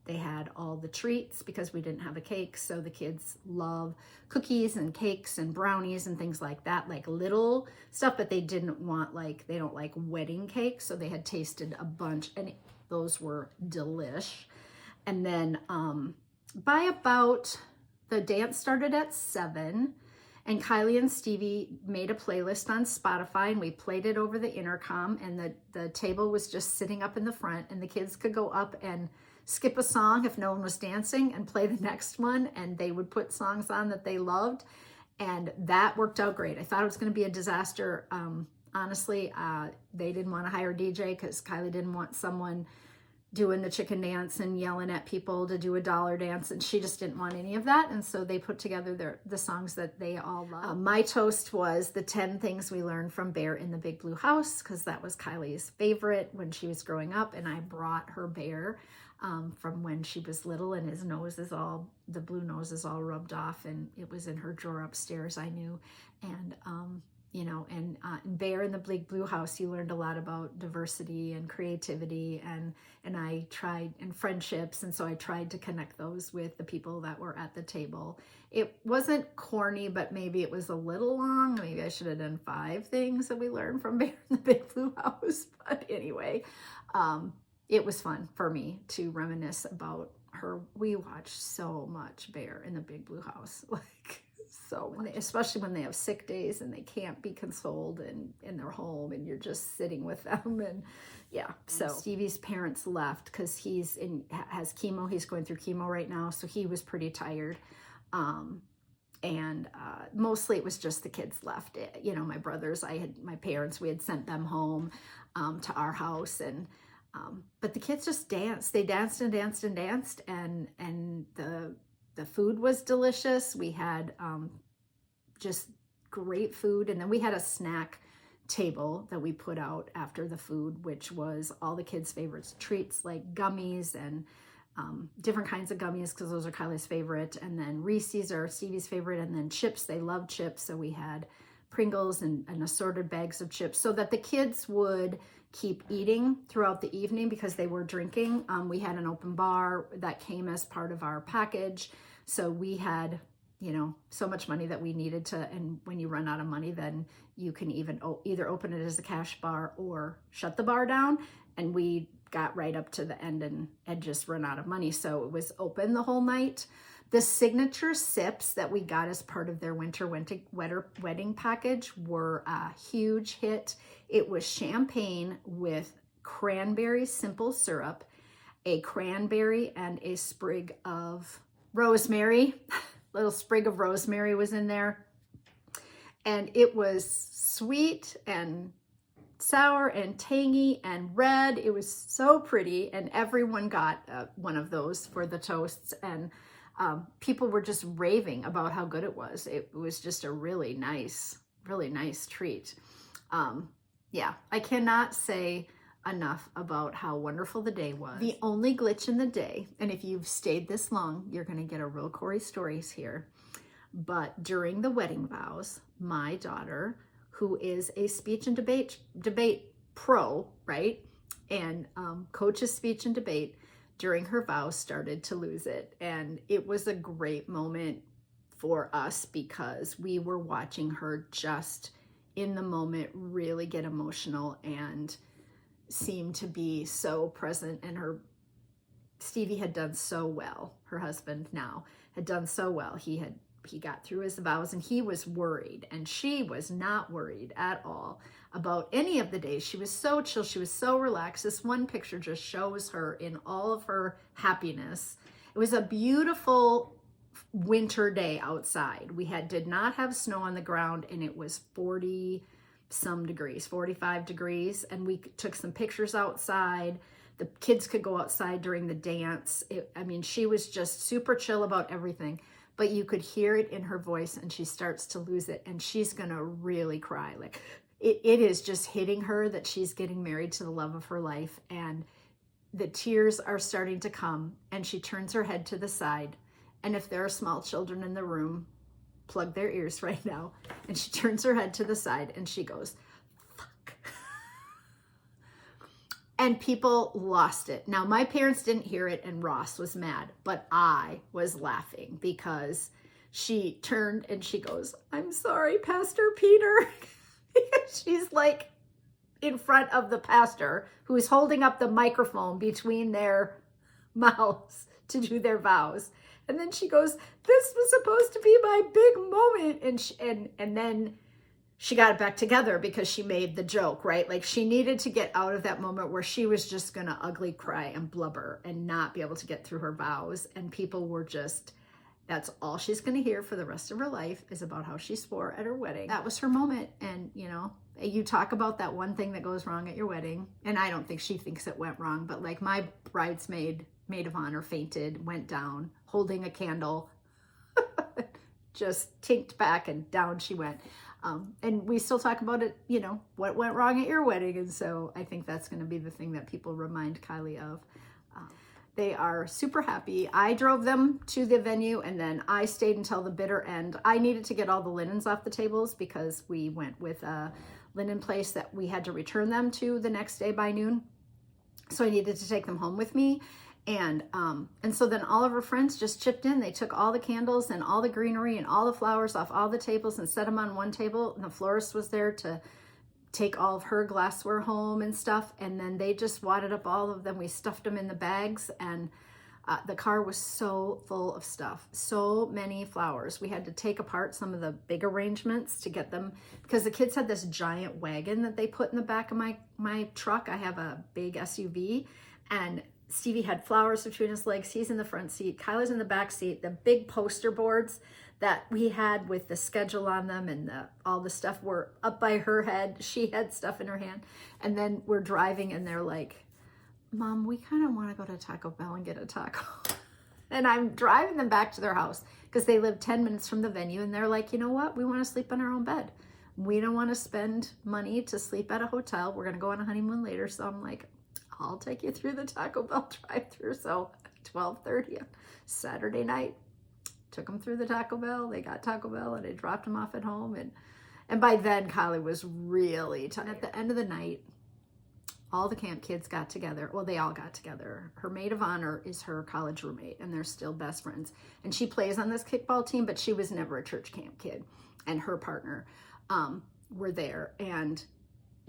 A: they had all the treats because we didn't have a cake. So the kids love cookies and cakes and brownies and things like that, like little stuff, but they didn't want, like, they don't like wedding cakes. So they had tasted a bunch, and those were delish. And then by about, the dance started at 7, and Kylie and Stevie made a playlist on Spotify, and we played it over the intercom, and the table was just sitting up in the front, and the kids could go up and skip a song if no one was dancing and play the next one, and they would put songs on that they loved, and that worked out great. I thought it was going to be a disaster. honestly, they didn't want to hire a DJ because Kylie didn't want someone doing the chicken dance and yelling at people to do a dollar dance, and she just didn't want any of that. And so they put together the songs that they all love. My toast was the 10 things we learned from Bear in the Big Blue House, because that was Kylie's favorite when she was growing up, and I brought her Bear from when she was little, and his nose is all, the blue nose is all rubbed off, and it was in her drawer upstairs, I knew. And you know, and Bear in the Big Blue House, you learned a lot about diversity and creativity, and I tried, and friendships, and so I tried to connect those with the people that were at the table. It wasn't corny, but maybe it was a little long. Maybe I should have done 5 things that we learned from Bear in the Big Blue House. But anyway, it was fun for me to reminisce about her. We watched so much Bear in the Big Blue House, like so much, especially when they have sick days and they can't be consoled and in their home and you're just sitting with them. And yeah, so Stevie's parents left because has chemo. He's going through chemo right now, so he was pretty tired. And mostly it was just the kids left. You know, my brothers, my parents, we had sent them home to our house, and but the kids just danced. They danced and danced and danced, and the food was delicious. We had just great food. And then we had a snack table that we put out after the food, which was all the kids' favorites, treats like gummies and different kinds of gummies, because those are Kylie's favorite. And then Reese's are Stevie's favorite. And then chips, they love chips. So we had Pringles and assorted bags of chips so that the kids would keep eating throughout the evening because they were drinking. We had an open bar that came as part of our package. So we had, you know, so much money that we needed to, and when you run out of money, then you can even either open it as a cash bar or shut the bar down. And we got right up to the end and had just run out of money. So it was open the whole night. The signature sips that we got as part of their winter wedding package were a huge hit. It was champagne with cranberry simple syrup, a cranberry, and a sprig of rosemary. Little sprig of rosemary was in there. And it was sweet and sour and tangy and red. It was so pretty. And everyone got one of those for the toasts. And people were just raving about how good it was. It was just a really nice treat. Yeah, I cannot say enough about how wonderful the day was. The only glitch in the day, and if you've stayed this long, you're going to get a real Cori stories here. But during the wedding vows, my daughter, who is a speech and debate pro, right, and coaches speech and debate, during her vows started to lose it. And it was a great moment for us because we were watching her just in the moment really get emotional and seem to be so present. And Stevie had done so well. Her husband now had done so well. He got through his vows and he was worried, and she was not worried at all about any of the days. She was so chill. She was so relaxed. This one picture just shows her in all of her happiness. It was a beautiful winter day outside. We did not have snow on the ground, and it was 40 some degrees, 45 degrees. And we took some pictures outside. The kids could go outside during the dance. I mean, she was just super chill about everything, but you could hear it in her voice, and she starts to lose it, and she's going to really cry. Like it is just hitting her that she's getting married to the love of her life, and the tears are starting to come, and she turns her head to the side. And if there are small children in the room, plug their ears right now. And she turns her head to the side and she goes, fuck. And people lost it. Now, my parents didn't hear it and Ross was mad, but I was laughing because she turned and she goes, I'm sorry, Pastor Peter. She's like in front of the pastor who's holding up the microphone between their mouths to do their vows. And then she goes, this was supposed to be my big moment. And then she got it back together because she made the joke, right? Like she needed to get out of that moment where she was just going to ugly cry and blubber and not be able to get through her vows. And people were just That's all she's going to hear for the rest of her life is about how she swore at her wedding. That was her moment. And, you know, you talk about that one thing that goes wrong at your wedding. And I don't think she thinks it went wrong, but like my bridesmaid, maid of honor, fainted, went down holding a candle, just tinked back and down she went. And we still talk about it, you know, what went wrong at your wedding. And so I think that's going to be the thing that people remind Kylie of. They are super happy. I drove them to the venue and then I stayed until the bitter end. I needed to get all the linens off the tables because we went with a linen place that we had to return them to the next day by noon. So I needed to take them home with me. And so then all of her friends just chipped in. They took all the candles and all the greenery and all the flowers off all the tables and set them on one table. And the florist was there to take all of her glassware home and stuff. And then they just wadded up all of them. We stuffed them in the bags and the car was so full of stuff. So many flowers. We had to take apart some of the big arrangements to get them because the kids had this giant wagon that they put in the back of my truck. I have a big SUV and Stevie had flowers between his legs. He's in the front seat. Kylie's in the back seat. The big poster boards that we had with the schedule on them and all the stuff were up by her head. She had stuff in her hand. And then we're driving and they're like, Mom, we kind of want to go to Taco Bell and get a taco. And I'm driving them back to their house because they live 10 minutes from the venue. And they're like, you know what? We want to sleep in our own bed. We don't want to spend money to sleep at a hotel. We're going to go on a honeymoon later. So I'm like, I'll take you through the Taco Bell drive-through. So 12:30 Saturday night, took them through the Taco Bell. They got Taco Bell and I dropped them off at home. And by then Kylie was really tired. At the end of the night, all the camp kids got together. Well, they all got together. Her maid of honor is her college roommate and they're still best friends. And she plays on this kickball team, but she was never a church camp kid. And her partner were there. And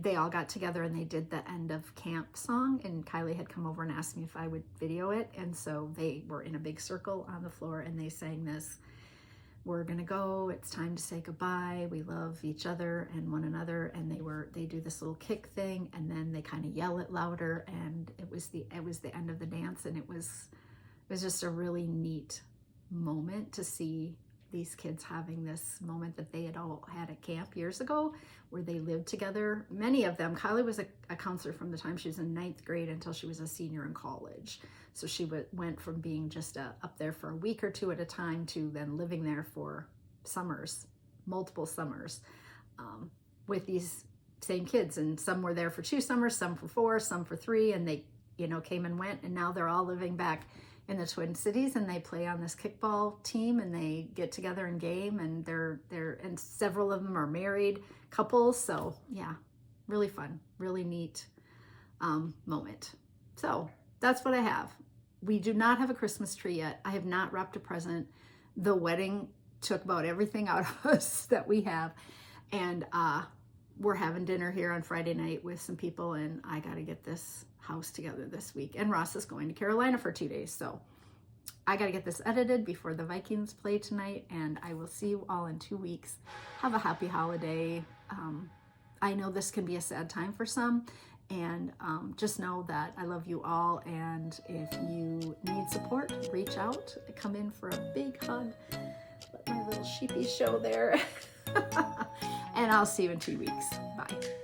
A: they all got together and they did the end of camp song and Kylie had come over and asked me if I would video it. And so they were in a big circle on the floor and they sang this, we're gonna go, it's time to say goodbye, we love each other and one another. And they do this little kick thing and then they kind of yell it louder and it was the end of the dance. And it was just a really neat moment to see these kids having this moment that they had all had at camp years ago where they lived together. Many of them, Kylie was a counselor from the time she was in 9th grade until she was a senior in college. So she went from being just up there for a week or two at a time to then living there for summers, multiple summers with these same kids. And some were there for 2 summers, some for 4, some for 3, and they, you know, came and went. And now they're all living back in the Twin Cities and they play on this kickball team and they get together and game and and several of them are married couples. So yeah, really fun, really neat moment. So that's what I have. We do not have a Christmas tree yet. I have not wrapped a present. The wedding took about everything out of us that we have. And we're having dinner here on Friday night with some people and I got to get this house together this week. And Ross is going to Carolina for 2 days. So I got to get this edited before the Vikings play tonight and I will see you all in 2 weeks. Have a happy holiday. I know this can be a sad time for some and just know that I love you all. And if you need support, reach out, come in for a big hug. Let my little sheepy show there. And I'll see you in 2 weeks. Bye.